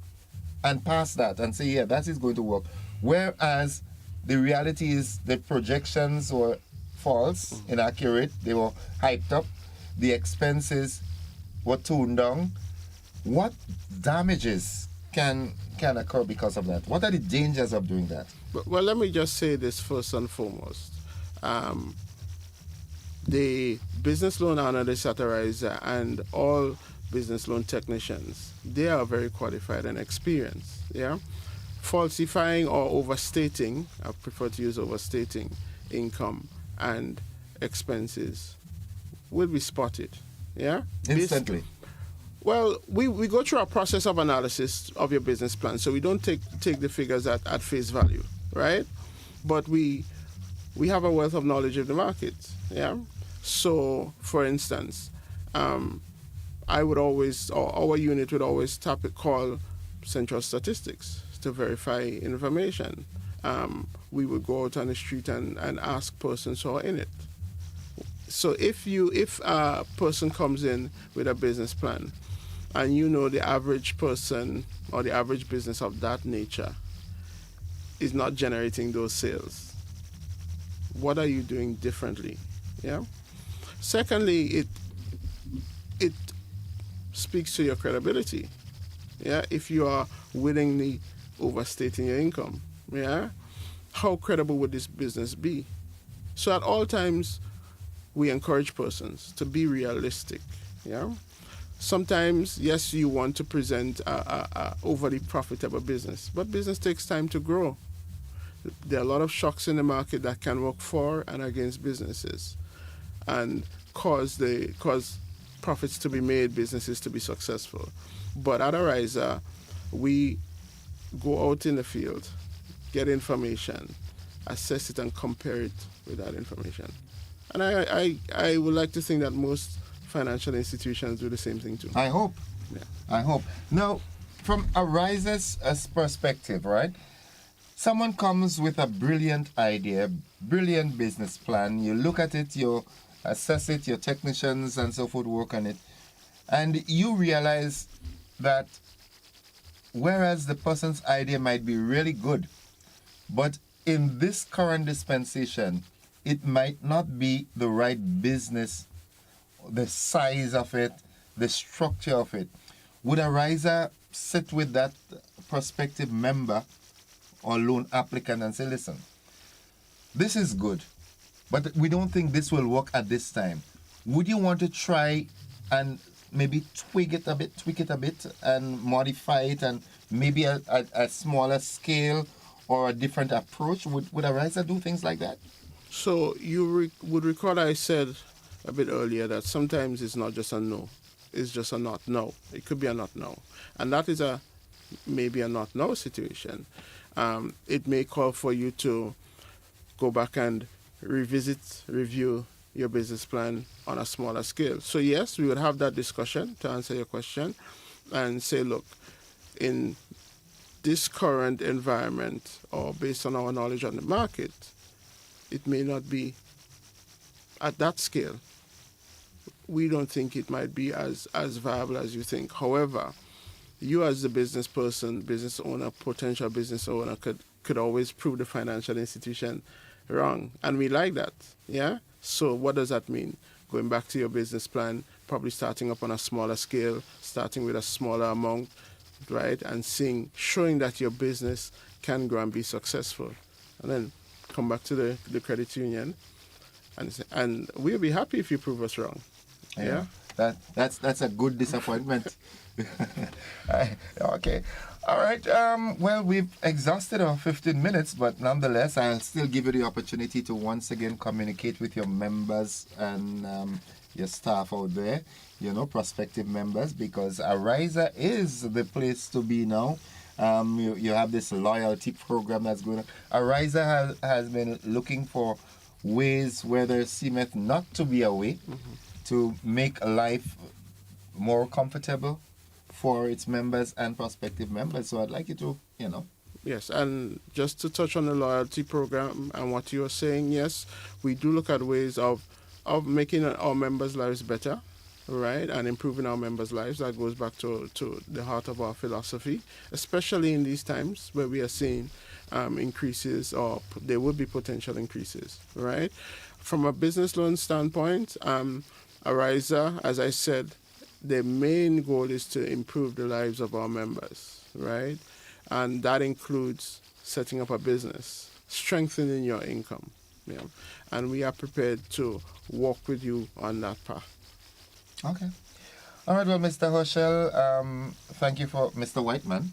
and pass that and say, yeah, that is going to work. Whereas the reality is the projections were false, inaccurate, they were hyped up, the expenses were toned down. What damages can occur because of that? What are the dangers of doing that? Well, let me just say this first and foremost. The business loan analyst authorizer and all business loan technicians, they are very qualified and experienced. Yeah, falsifying or overstating, I prefer to use overstating, income and expenses will be spotted. Yeah, instantly. Well, we go through a process of analysis of your business plan, so we don't take the figures at face value, right? But we have a wealth of knowledge of the market, yeah? So, for instance, I would always, or our unit would always call Central Statistics to verify information. We would go out on the street and ask persons who are in it. So if a person comes in with a business plan, and you know the average person or the average business of that nature is not generating those sales, what are you doing differently? Yeah. Secondly, it speaks to your credibility. Yeah. If you are willingly overstating your income, yeah, how credible would this business be? So at all times, we encourage persons to be realistic. Yeah. Sometimes, yes, you want to present a overly profitable business, but business takes time to grow. There are a lot of shocks in the market that can work for and against businesses and cause profits to be made, businesses to be successful. But at Ariza, we go out in the field, get information, assess it, and compare it with that information. And I would like to think that most financial institutions do the same thing too. I hope. Yeah. I hope. Now, from Ariza's perspective, right? Someone comes with a brilliant idea, brilliant business plan. You look at it, you assess it, your technicians and so forth work on it, and you realize that whereas the person's idea might be really good, but in this current dispensation, it might not be the right business, the size of it, the structure of it. Would Ariza sit with that prospective member or loan applicant and say, listen, this is good, but we don't think this will work at this time. Would you want to try and maybe tweak it a bit and modify it, and maybe a smaller scale or a different approach? Would Ariza do things like that? So you would recall I said a bit earlier that sometimes it's not just a no, it's just a not no. It could be a not no. And that is maybe a not no situation. It may call for you to go back and review your business plan on a smaller scale. So yes, we would have that discussion to answer your question and say, look, in this current environment, or based on our knowledge on the market, it may not be at that scale. We don't think it might be as viable as you think. However, you as the business person, business owner, potential business owner could always prove the financial institution wrong. And we like that, yeah? So what does that mean? Going back to your business plan, probably starting up on a smaller scale, starting with a smaller amount, right? And showing that your business can grow and be successful. And then come back to the credit union and we'll be happy if you prove us wrong. Yeah. That's a good disappointment. Okay. All right. Well, we've exhausted our 15 minutes, but nonetheless, I'll still give you the opportunity to once again communicate with your members and your staff out there, prospective members, because Ariza is the place to be now. You have this loyalty program that's going on. Ariza has been looking for ways where there seemeth not to be a way to make life more comfortable for its members and prospective members. So I'd like you to, Yes, and just to touch on the loyalty program and what you are saying, yes, we do look at ways of making our members' lives better, right, and improving our members' lives. That goes back to the heart of our philosophy, especially in these times where we are seeing increases, or there will be potential increases, right? From a business loan standpoint, Ariza, as I said, the main goal is to improve the lives of our members, right? And that includes setting up a business, strengthening your income, and we are prepared to walk with you on that path. Okay. All right, well, Mr. Hochel, thank you for Mr. Whiteman.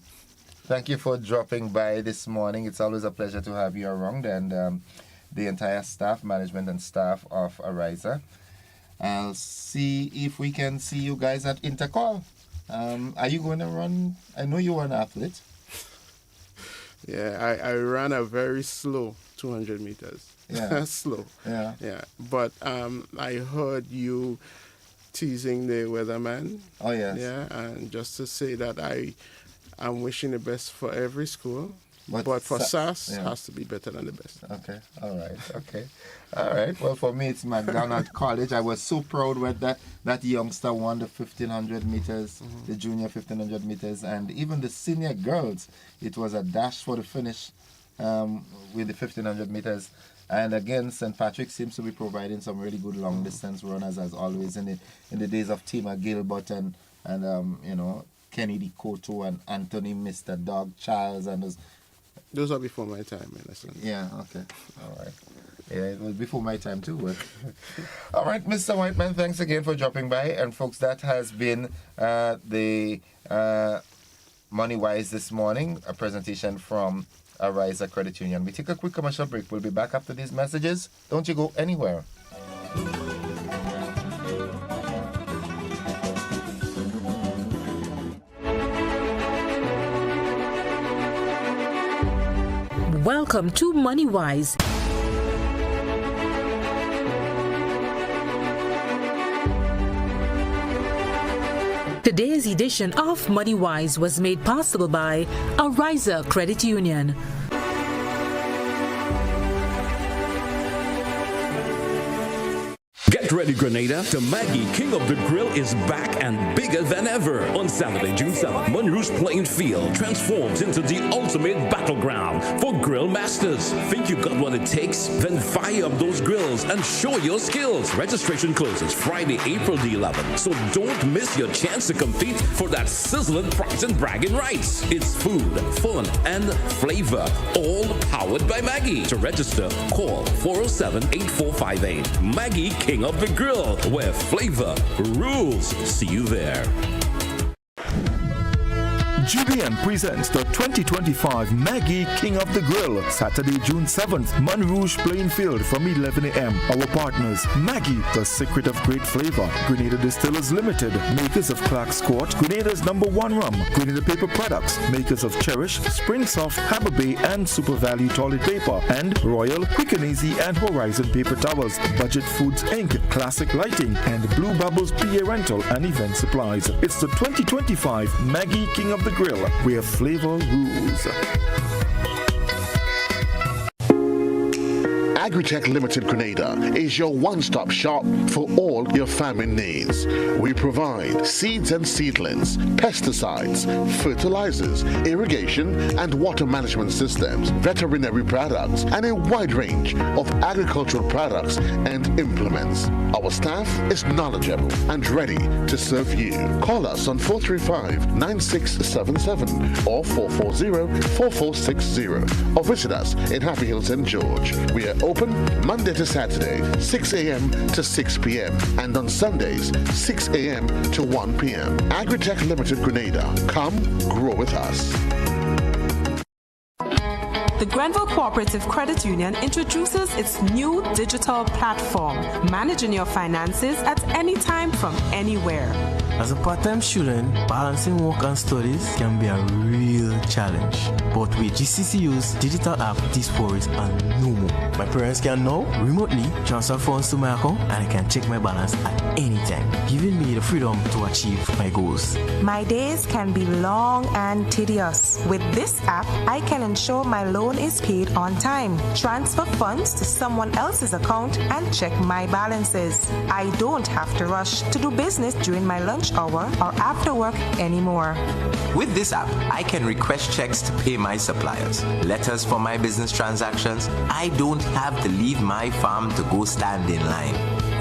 Thank you for dropping by this morning. It's always a pleasure to have you around, and the entire staff, management and staff of Ariza. I'll see if we can see you guys at Intercall. Are you going to run? I know you were an athlete. Yeah, I ran a very slow 200 meters. Yeah. Slow. Yeah. Yeah. But I heard you teasing the weatherman. Oh, yes. Yeah, and just to say that I'm wishing the best for every school. But for SAS, it has to be better than the best. Okay. All right. Okay. All right. Well, for me, it's McDonald College. I was so proud when that youngster won the 1,500 meters, the junior 1,500 meters, and even the senior girls. It was a dash for the finish with the 1,500 meters. And again, St. Patrick seems to be providing some really good long distance runners, as always in the days of Tima Gilbert and Kennedy Koto and Anthony Mr. Dog Charles and those are before my time, innocent. Yeah, okay. All right. Yeah, it was before my time too. But all right, Mr. Whiteman, thanks again for dropping by. And folks, that has been the Money Wise this morning, a presentation from Ariza Credit Union. We take a quick commercial break. We'll be back after these messages. Don't you go anywhere. Welcome to Money Wise. Today's edition of Money Wise was made possible by Ariza Credit Union. Get ready, Grenada. The Maggie King of the Grill is back and bigger than ever. On Saturday, June 7th, Monroe's playing field transforms into the ultimate battleground for grill masters. Think you got what it takes? Then fire up those grills and show your skills. Registration closes Friday, April the 11th. So don't miss your chance to compete for that sizzling prize and bragging rights. It's food, fun, and flavor, all powered by Maggie. To register, call 407-8458. Maggie King of the Grill, where flavor rules. See you there. GBM presents the 2025 Maggie King of the Grill, Saturday, June 7th, Monrouge Playing Field from 11 a.m. Our partners, Maggie, the secret of great flavor, Grenada Distillers Limited, makers of Clark's Court, Grenada's #1 rum, Grenada Paper Products, makers of Cherish, Spring Soft, Harbour Bay, and Super Value Toilet Paper, and Royal, Quick and Easy, and Horizon Paper Towels, Budget Foods Inc., Classic Lighting, and Blue Bubbles PA Rental and Event Supplies. It's the 2025 Maggie King of the Grill Grill, where flavor rules. Agritech Limited Grenada is your one-stop shop for all your farming needs. We provide seeds and seedlings, pesticides, fertilizers, irrigation and water management systems, veterinary products, and a wide range of agricultural products and implements. Our staff is knowledgeable and ready to serve you. Call us on 435-9677 or 440-4460 or visit us in Happy Hill, St. George. We are open Monday to Saturday, 6 a.m. to 6 p.m. and on Sundays, 6 a.m. to 1 p.m. Agritech Limited Grenada. Come grow with us. The Grenville Cooperative Credit Union introduces its new digital platform, managing your finances at any time from anywhere. As a part-time student, balancing work and studies can be a real challenge. But with GCCU's digital app, these worries are no more. My parents can now remotely transfer funds to my account and I can check my balance at any time, giving me the freedom to achieve my goals. My days can be long and tedious. With this app, I can ensure my loan is paid on time, transfer funds to someone else's account, and check my balances. I don't have to rush to do business during my lunch hour or after work anymore. With this app, I can request checks to pay my suppliers, letters for my business transactions. I don't have to leave my farm to go stand in line.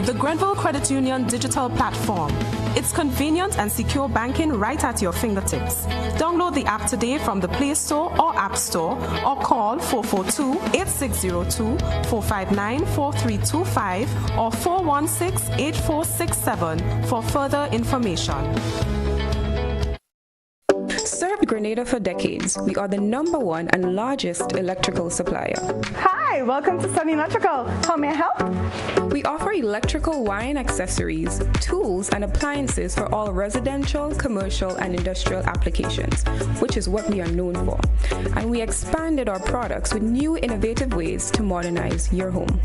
The Grenville Credit Union digital platform. It's convenient and secure banking right at your fingertips. Download the app today from the Play Store or App Store or call 442-8602, 459-4325 or 416-8467 for further information. Served Grenada for decades, we are the #1 and largest electrical supplier. Hi, welcome to Sunny Electrical. How may I help? We offer electrical wiring accessories, tools, and appliances for all residential, commercial, and industrial applications, which is what we are known for. And we expanded our products with new innovative ways to modernize your home.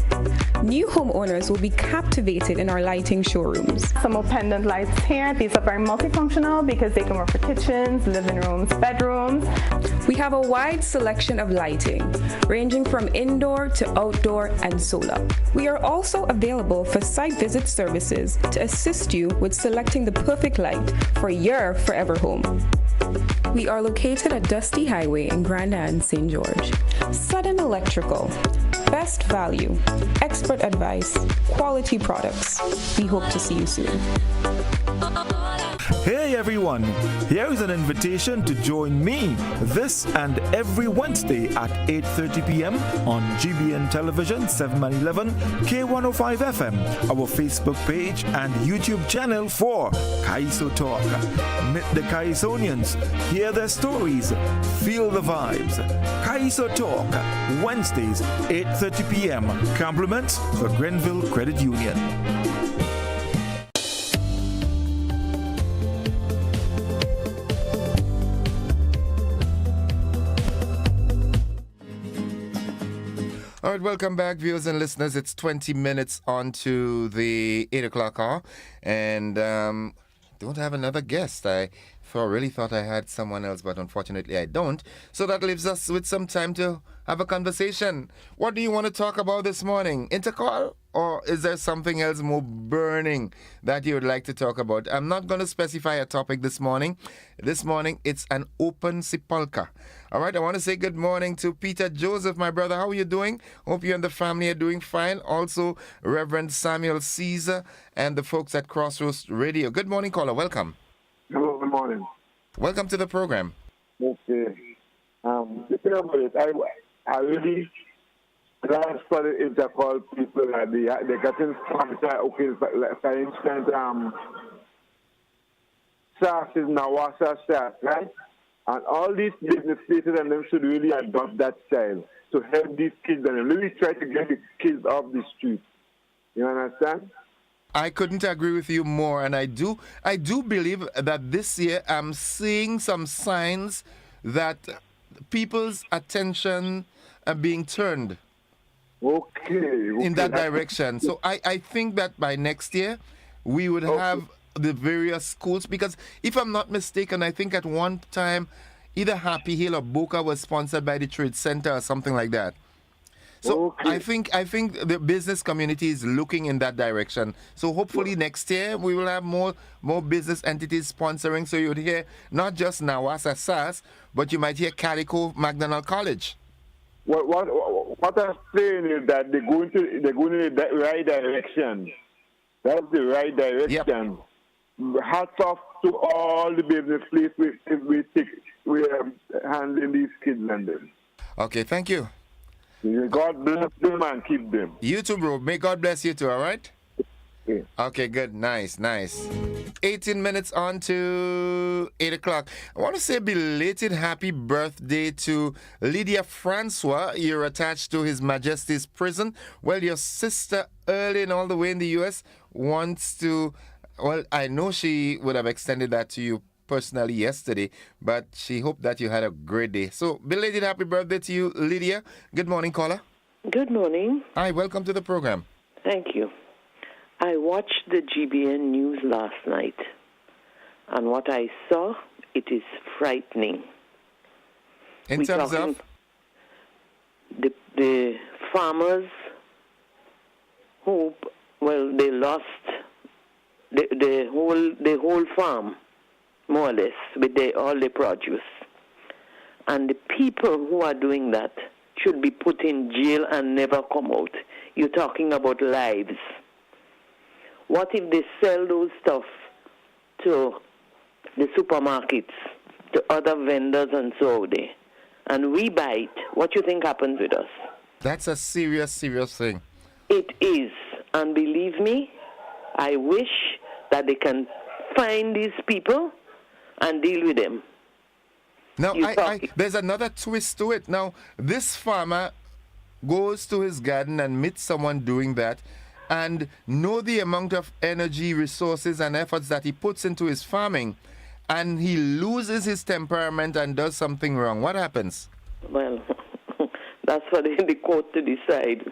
New homeowners will be captivated in our lighting showrooms. Some more pendant lights here. These are very multifunctional because they can work for kitchens, living rooms, bedrooms. We have a wide selection of lighting, ranging from indoor to outdoor and solar. We are also available for site visit services to assist you with selecting the perfect light for your forever home. We are located at Dusty Highway in Grenada, St. George. Sudden Electrical. Best value, expert advice, quality products. We hope to see you soon. Hey everyone, here is an invitation to join me this and every Wednesday at 8:30 p.m. on GBN Television 711 K105 FM, our Facebook page and YouTube channel for Kaiso Talk. Meet the Kaisonians, hear their stories, feel the vibes. Kaiso Talk, Wednesdays 8:30 p.m. Compliments for Grenville Credit Union. All right, welcome back, viewers and listeners. It's 20 minutes on to the 8 o'clock hour, and don't have another guest. I really thought I had someone else, but unfortunately I don't. So that leaves us with some time to have a conversation. What do you want to talk about this morning? Intercall? Or is there something else more burning that you would like to talk about? I'm not going to specify a topic this morning. This morning, it's an open sepulchre. All right, I want to say good morning to Peter Joseph, my brother. How are you doing? Hope you and the family are doing fine. Also, Reverend Samuel Caesar and the folks at Crossroads Radio. Good morning, caller. Welcome. Hello, good morning. Welcome to the program. Okay. The thing about it, I really glad for the intercall people that they're getting sponsored. Okay, for instance, SAS is Nawasa SAS, right? And all these business places and them should really adopt that style to help these kids and really try to get the kids off the street. You understand? I couldn't agree with you more, and I do believe that this year I'm seeing some signs that people's attention are being turned in that direction. So I think that by next year we would have the various schools? Because if I'm not mistaken, I think at one time either Happy Hill or Boca was sponsored by the Trade Center or something like that. So I think the business community is looking in that direction. So hopefully next year we will have more business entities sponsoring. So you'd hear not just Nawasa SAS, but you might hear Calico McDonald College. What I'm saying is that they're going in the right direction. That's the right direction. Yep. Hats off to all the business places we're handling these kids and them. Okay, thank you. God bless them and keep them. You too, bro. May God bless you too, all right? Yeah. Okay, good. Nice. 18 minutes on to 8 o'clock. I want to say belated happy birthday to Lydia Francois. You're attached to His Majesty's prison. Well, your sister, Erlyn, all the way in the U.S., wants to... Well, I know she would have extended that to you personally yesterday, but she hoped that you had a great day. So, belated happy birthday to you, Lydia. Good morning, caller. Good morning. Hi, welcome to the program. Thank you. I watched the GBN news last night, and what I saw, it is frightening. In terms of? The farmers who, well, they lost the whole farm, more or less, with all the produce. And the people who are doing that should be put in jail and never come out. You're talking about lives. What if they sell those stuff to the supermarkets, to other vendors and so on, and we buy it? What do you think happens with us? That's a serious thing. It is. And believe me, I wish that they can find these people and deal with them. Now, there's another twist to it. Now, this farmer goes to his garden and meets someone doing that and know the amount of energy, resources, and efforts that he puts into his farming, and he loses his temperament and does something wrong. What happens? Well, that's for the court to decide.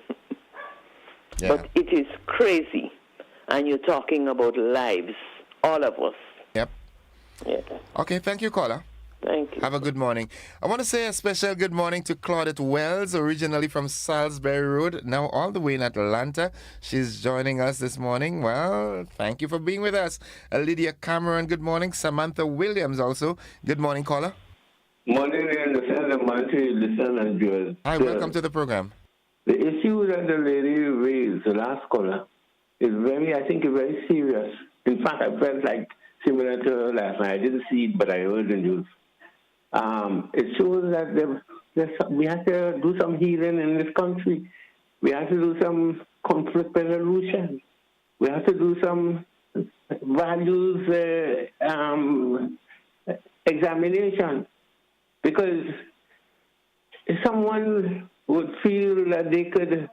Yeah. But it is crazy. And you're talking about lives, all of us. Yep. Yeah. Okay, thank you, caller. Thank you. Have a good morning. I want to say a special good morning to Claudette Wells, originally from Salisbury Road, now all the way in Atlanta. She's joining us this morning. Well, thank you for being with us. Lydia Cameron, good morning. Samantha Williams also. Good morning, caller. Morning, and viewers. Hi, welcome to the program. The issue that the lady raised, the last caller, is very serious. In fact, I felt like similar to her last night. I didn't see it, but I heard the news. It shows that we have to do some healing in this country. We have to do some conflict resolution. We have to do some values examination. Because if someone would feel that they could,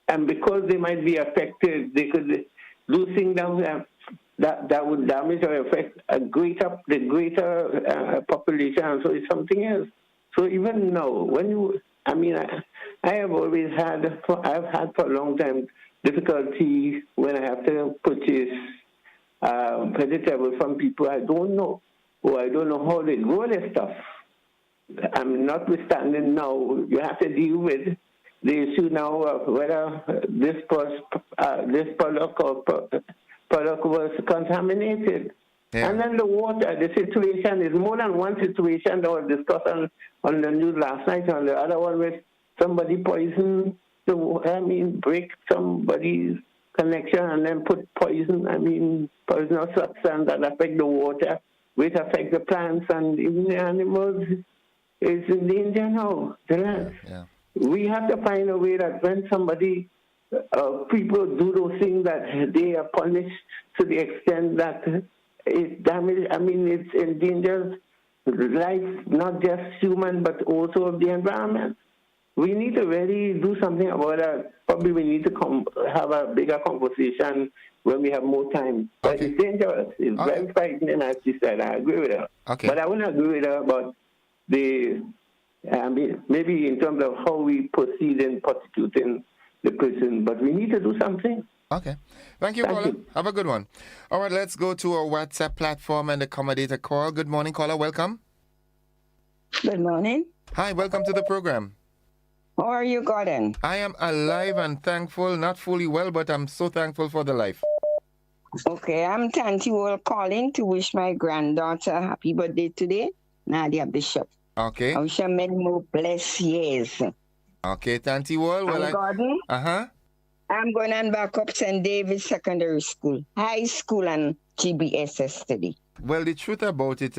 and because they might be affected, they could do things that would damage or affect the greater population. So it's something else. So even now, I have always had for a long time difficulty when I have to purchase vegetables from people I don't know, or I don't know how they grow their stuff. Notwithstanding now, you have to deal with the issue now of whether this product was contaminated. Yeah. And then the water, the situation is more than one situation that was discussed on the news last night. On the other one, with somebody break somebody's connection and then put poisonous substance that affect the water, which affect the plants and even the animals. Is in danger now. Yeah. We have to find a way that when people do those things, that they are punished to the extent that it damages. It endangers life, not just human, but also of the environment. We need to really do something about that. Probably we need to have a bigger conversation when we have more time. But it's dangerous. It's very frightening, as she said. I agree with her. Okay. But I wouldn't agree with her about maybe in terms of how we proceed in prosecuting the person, but we need to do something. Okay. Thank you, caller. Have a good one. All right, let's go to our WhatsApp platform and accommodate a call. Good morning, caller. Welcome. Good morning. Hi, welcome to the program. How are you, Gordon? I am alive and thankful, not fully well, but I'm so thankful for the life. Okay, I'm Tanti Wall calling to wish my granddaughter a happy birthday today, Nadia Bishop. Okay. I wish her many more blessed years. Okay, Tanti Wall. Well, Gordon? Uh-huh. I'm going on back up St. David's Secondary School, high school and GBSS study. Well, the truth about it,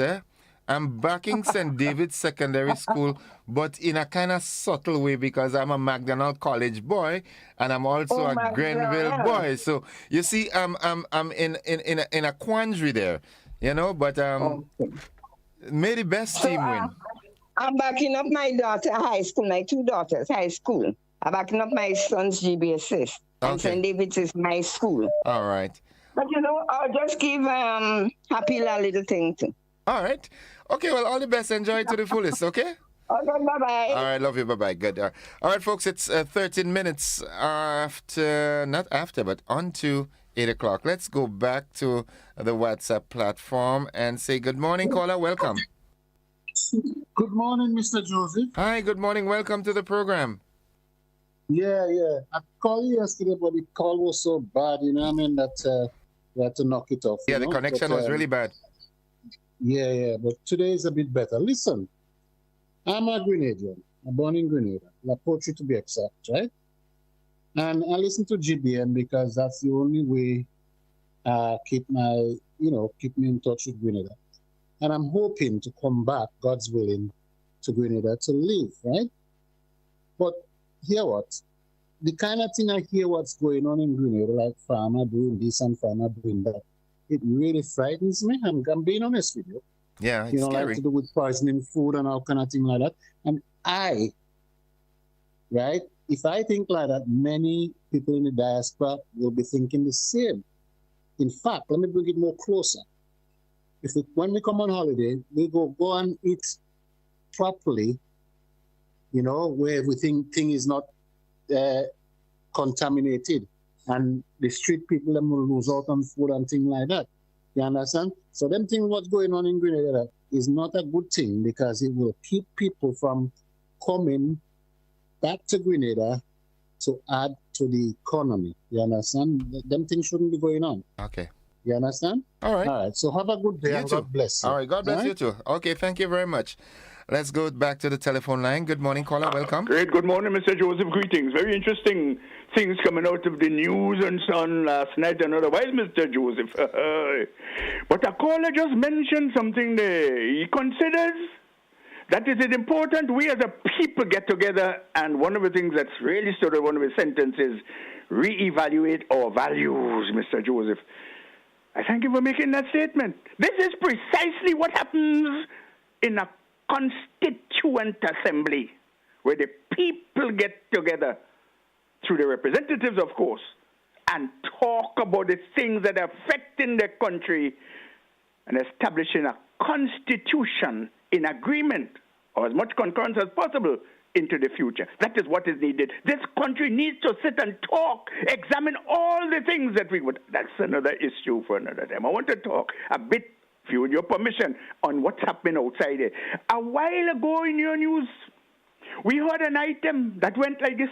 I'm backing St. David's Secondary School, but in a kind of subtle way because I'm a McDonald College boy and I'm also a Grenville boy. So you see, I'm in a quandary there, you know. But may the best team win. I'm backing up my daughter high school, my two daughters high school. I'm backing up my son's GBSS. And St. David's is my school. All right. But you know, I'll just give Happy a little thing too. All right. Okay, well, all the best. Enjoy it to the fullest, okay? Okay, bye-bye. All right, love you. Bye-bye. Good. All right, folks, it's 13 minutes after, not after, but on to 8 o'clock. Let's go back to the WhatsApp platform and say good morning, caller. Welcome. Good morning, Mr. Joseph. Hi, good morning. Welcome to the program. Yeah. I called you yesterday, but the call was so bad, you know what I mean, that we had to knock it off. Yeah, the connection was really bad. Yeah, but today is a bit better. Listen, I'm a Grenadian. I'm born in Grenada, La Poetry to be exact, right? And I listen to GBM because that's the only way keep me in touch with Grenada. And I'm hoping to come back, God's willing, to Grenada to live, right? But hear what? The kind of thing I hear what's going on in Grenada, like farmer doing this and farmer doing that, it really frightens me. I'm being honest with you. Yeah, it's scary. Like to do with poisoning food and all kind of thing like that. And if I think like that, many people in the diaspora will be thinking the same. In fact, let me bring it more closer. When we come on holiday, we go and eat properly, where everything is not contaminated. And the street people them will lose out on food and things like that. You understand? So them thing what's going on in Grenada is not a good thing because it will keep people from coming back to Grenada to add to the economy. You understand? Them things shouldn't be going on. Okay. You understand? All right. So have a good day and God bless you. All right. God bless you too. Okay. Thank you very much. Let's go back to the telephone line. Good morning, caller. Welcome. Great. Good morning, Mr. Joseph. Greetings. Very interesting things coming out of the news and so on last night and otherwise, Mr. Joseph. But a caller just mentioned something there. He considers that it is important we as a people get together, and one of the things that's really stood out, one of the sentences, reevaluate our values, Mr. Joseph. I thank you for making that statement. This is precisely what happens in a constituent assembly, where the people get together through the representatives, of course, and talk about the things that are affecting their country and establishing a constitution in agreement, or as much concurrence as possible, into the future. That is what is needed. This country needs to sit and talk, examine all the things that we would. That's another issue for another time. I want to talk a bit, if you, with your permission, on what's happening outside here. A while ago in your news, we heard an item that went like this.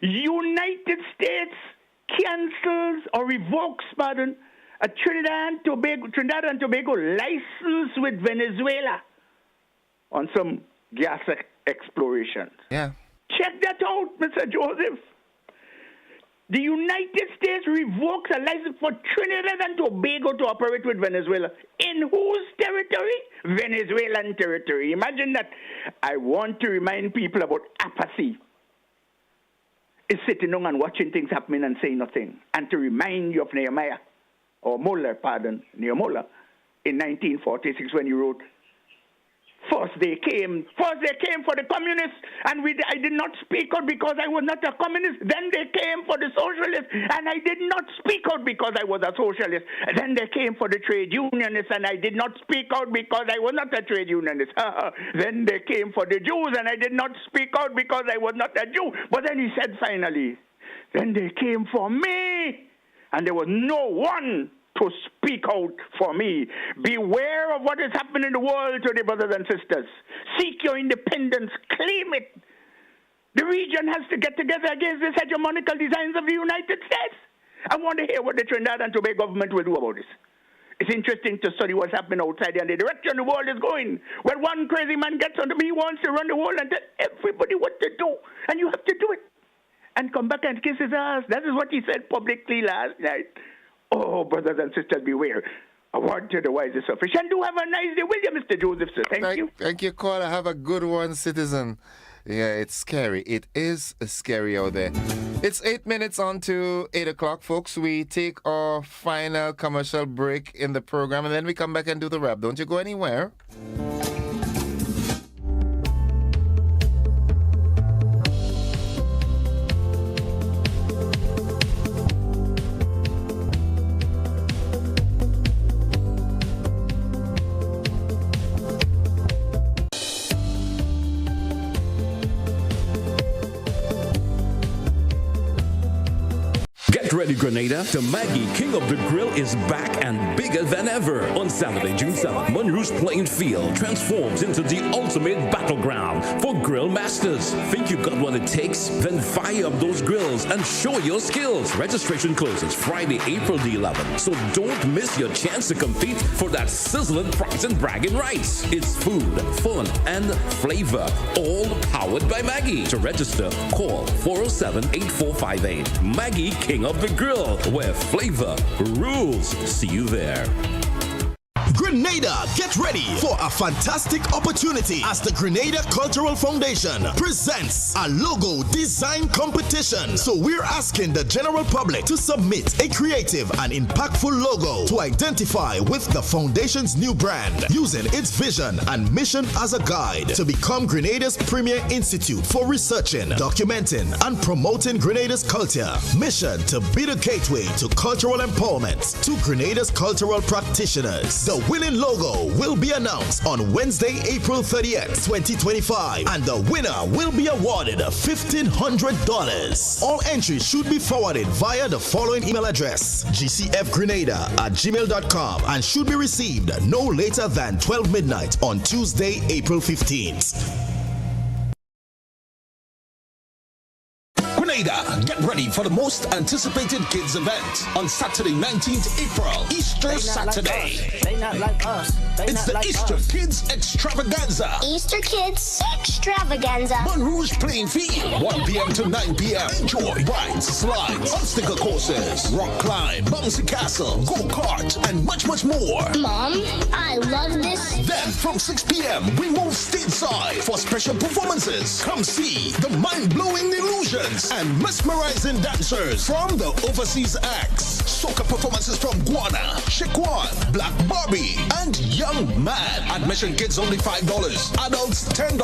United States cancels or revokes, a Trinidad and Tobago license with Venezuela on some gas explorations. Yeah. Check that out, Mr. Joseph. The United States revokes a license for Trinidad and Tobago to operate with Venezuela. In whose territory? Venezuelan territory. Imagine that. I want to remind people about apathy. It's sitting down and watching things happening and saying nothing. And to remind you of Nehemiah, Nehemiah in 1946 when he wrote, First they came for the communists, and I did not speak out because I was not a communist. Then they came for the socialists, and I did not speak out because I was a socialist. Then they came for the trade unionists, and I did not speak out because I was not a trade unionist. Then they came for the Jews, and I did not speak out because I was not a Jew. But then he said finally, Then they came for me, and there was no one to speak out for me. Beware of what is happening in the world today, brothers and sisters. Seek your independence. Claim it. The region has to get together against this hegemonical designs of the United States. I want to hear what the Trinidad and Tobago government will do about this. It's interesting to study what's happening outside and the direction the world is going. When one crazy man gets on me, he wants to run the world and tell everybody what to do. And you have to do it. And come back and kiss his ass. That is what he said publicly last night. Oh, brothers and sisters, beware. I want to the wise is sufficient. Do have a nice day with you, Mr. Joseph, sir. Thank you. Thank you, caller. Have a good one, citizen. Yeah, it's scary. It is scary out there. It's 8 minutes on to 8 o'clock, folks. We take our final commercial break in the program, and then we come back and do the wrap. Don't you go anywhere. Get ready, Grenada. The Maggie King of the Grill is back and bigger than ever. On Saturday, June 7th, Monroe's playing field transforms into the ultimate battleground for grill masters. Think you got what it takes? Then fire up those grills and show your skills. Registration closes Friday, April the 11th. So don't miss your chance to compete for that sizzling prize and bragging rights. It's food, fun, and flavor, all powered by Maggie. To register, call 407-8458. Maggie King of the Grill, where flavor rules. See you there. Grenada, get ready for a fantastic opportunity as the Grenada Cultural Foundation presents a logo design competition. So we're asking the general public to submit a creative and impactful logo to identify with the foundation's new brand, using its vision and mission as a guide to become Grenada's premier institute for researching, documenting, and promoting Grenada's culture. Mission to be the gateway to cultural empowerment to Grenada's cultural practitioners. The winning logo will be announced on Wednesday, April 30th, 2025, and the winner will be awarded $1,500. All entries should be forwarded via the following email address: gcfgrenada@gmail.com, and should be received no later than 12 midnight on Tuesday, April 15th. Grenada, get ready for the most anticipated kids event on Saturday, 19th April, Easter Saturday. They not like us. It's the Easter Kids Extravaganza. Easter Kids Extravaganza. Monroe's playing field, 1 p.m. to 9 p.m. Enjoy rides, slides, obstacle courses, rock climb, bouncy castle, go-kart, and much, much more. Mom, I love this. Then from 6 p.m. we move stateside for special performances. Come see the mind-blowing illusions and mesmerizing dancers from the overseas acts. Soca performances from Guana, Shekwan, Black Barbie, and Young Man. Admission kids only $5. Adults $10.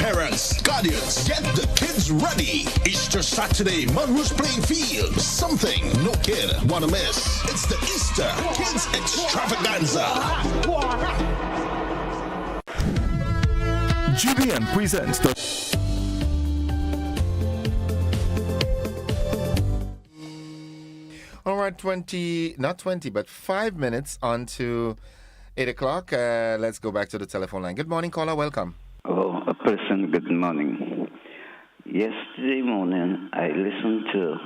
Parents, guardians, get the kids ready. Easter Saturday, Monroe's playing field. Something no kid wanna miss. It's the Easter Kids Extravaganza. GBN presents the All right, 5 minutes on to 8 o'clock. Let's go back to the telephone line. Good morning, caller. Welcome. Oh, a person, good morning. Yesterday morning, I listened to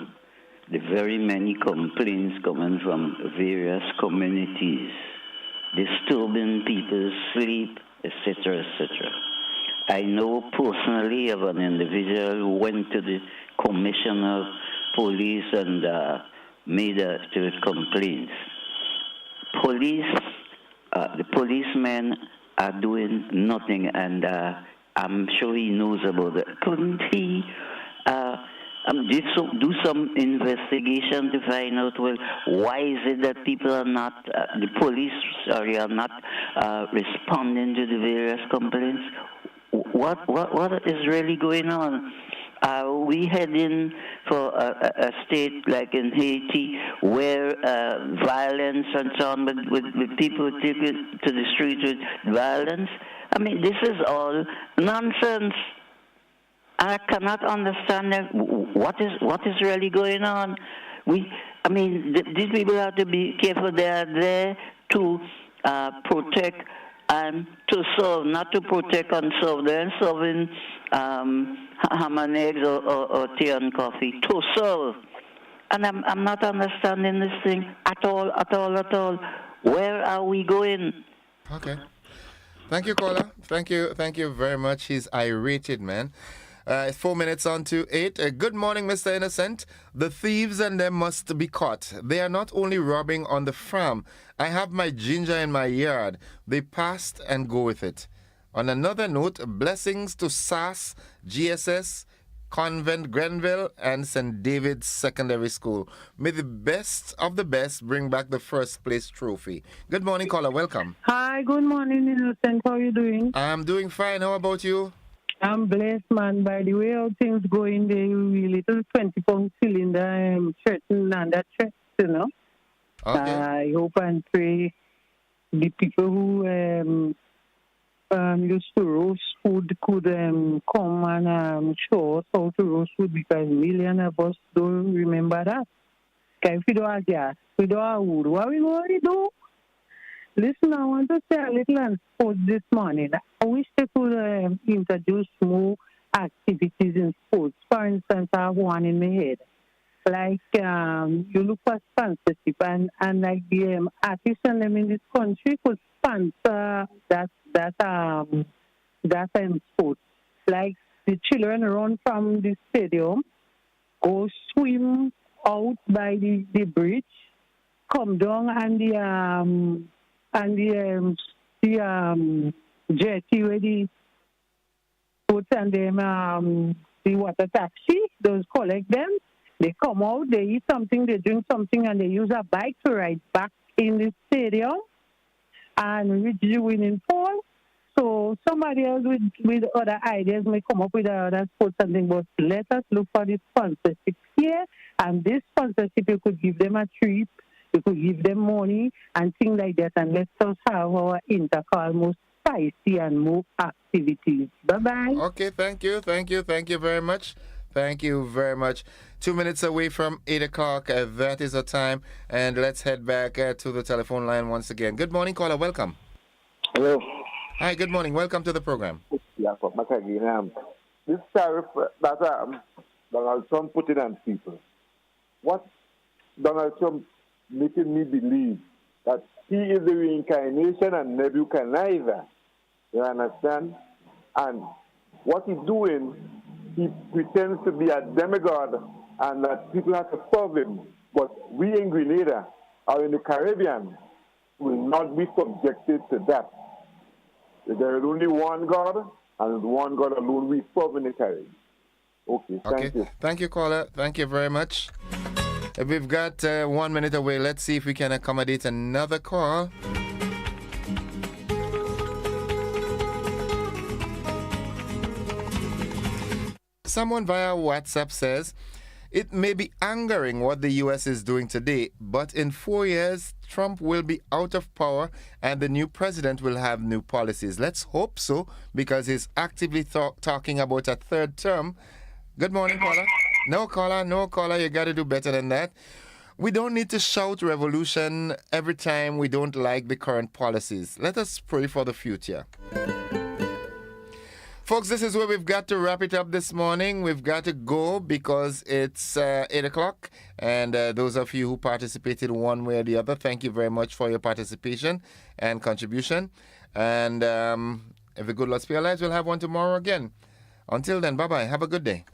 the very many complaints coming from various communities, disturbing people's sleep, etc., etc. I know personally of an individual who went to the commissioner of police and made active complaints. The policemen are doing nothing, and I'm sure he knows about it. Couldn't he do some investigation to find out, well, why is it that people are not, the police, are not responding to the various complaints? What is really going on? Are we heading for a state like in Haiti where violence and so on, with people take it to the street with violence? I mean, this is all nonsense. I cannot understand what is really going on. These people have to be careful. They are there to protect and to serve, not to protect and serve. They're serving ham and eggs or tea and coffee to serve. And I'm not understanding this thing at all. Where are we going? Okay. Thank you, caller. Thank you very much. He's irate, man. It's 4 minutes on to 8. Good morning, Mr. Innocent. The thieves and them must be caught. They are not only robbing on the farm. I have my ginger in my yard. They passed and go with it. On another note, blessings to SAS, GSS, Convent Grenville, and St. David's Secondary School. May the best of the best bring back the first place trophy. Good morning, caller. Welcome. Hi, good morning, Innocent. How are you doing? I'm doing fine. How about you? I'm blessed, man. By the way, how things going, the little 20-pound cylinder threatening and that threat, you know. Okay. I hope and pray the people who used to roast food could come and show us how to roast food, because millions of us don't remember that. Because if we don't have gas, we don't have wood, what we going to do? Listen, I want to say a little on sports this morning. I wish they could introduce more activities in sports. For instance, I have one in my head. Like, you look for sponsorship, and like the artists and them in this country could sponsor that sport. Like, the children run from the stadium, go swim out by the bridge, come down and the jetty where the boats and them the water taxi, those collect them. They come out, they eat something, they drink something, and they use a bike to ride back in the stadium and reach the winning pole. So somebody else with other ideas may come up with other sports and things, but let us look for the sponsorship here. And this sponsorship, you could give them a trip, you could give them money and things like that, and let us have our intercall more spicy and more activities. Bye-bye. Okay, thank you very much. Thank you very much. 2 minutes away from 8 o'clock. That is our time. And let's head back to the telephone line once again. Good morning, caller. Welcome. Hello. Hi, good morning. Welcome to the program. Yeah, but this tariff that Donald Trump put in on people, what Donald Trump making me believe that he is the reincarnation and Nebuchadnezzar. You understand? And what he's doing, he pretends to be a demigod and that people have to serve him. But we in Grenada or in the Caribbean will not be subjected to that. There is only one God, and one God alone we serve in the Caribbean. Okay, thank you. Thank you, caller. Thank you very much. We've got 1 minute away. Let's see if we can accommodate another call. Someone via WhatsApp says, it may be angering what the U.S. is doing today, but in 4 years, Trump will be out of power and the new president will have new policies. Let's hope so, because he's actively talking about a third term. Good morning, caller. No, caller, you got to do better than that. We don't need to shout revolution every time we don't like the current policies. Let us pray for the future. Folks, this is where we've got to wrap it up this morning. We've got to go because it's 8 o'clock. And those of you who participated one way or the other, thank you very much for your participation and contribution. And if the good Lord spare our lives, we'll have one tomorrow again. Until then, bye-bye. Have a good day.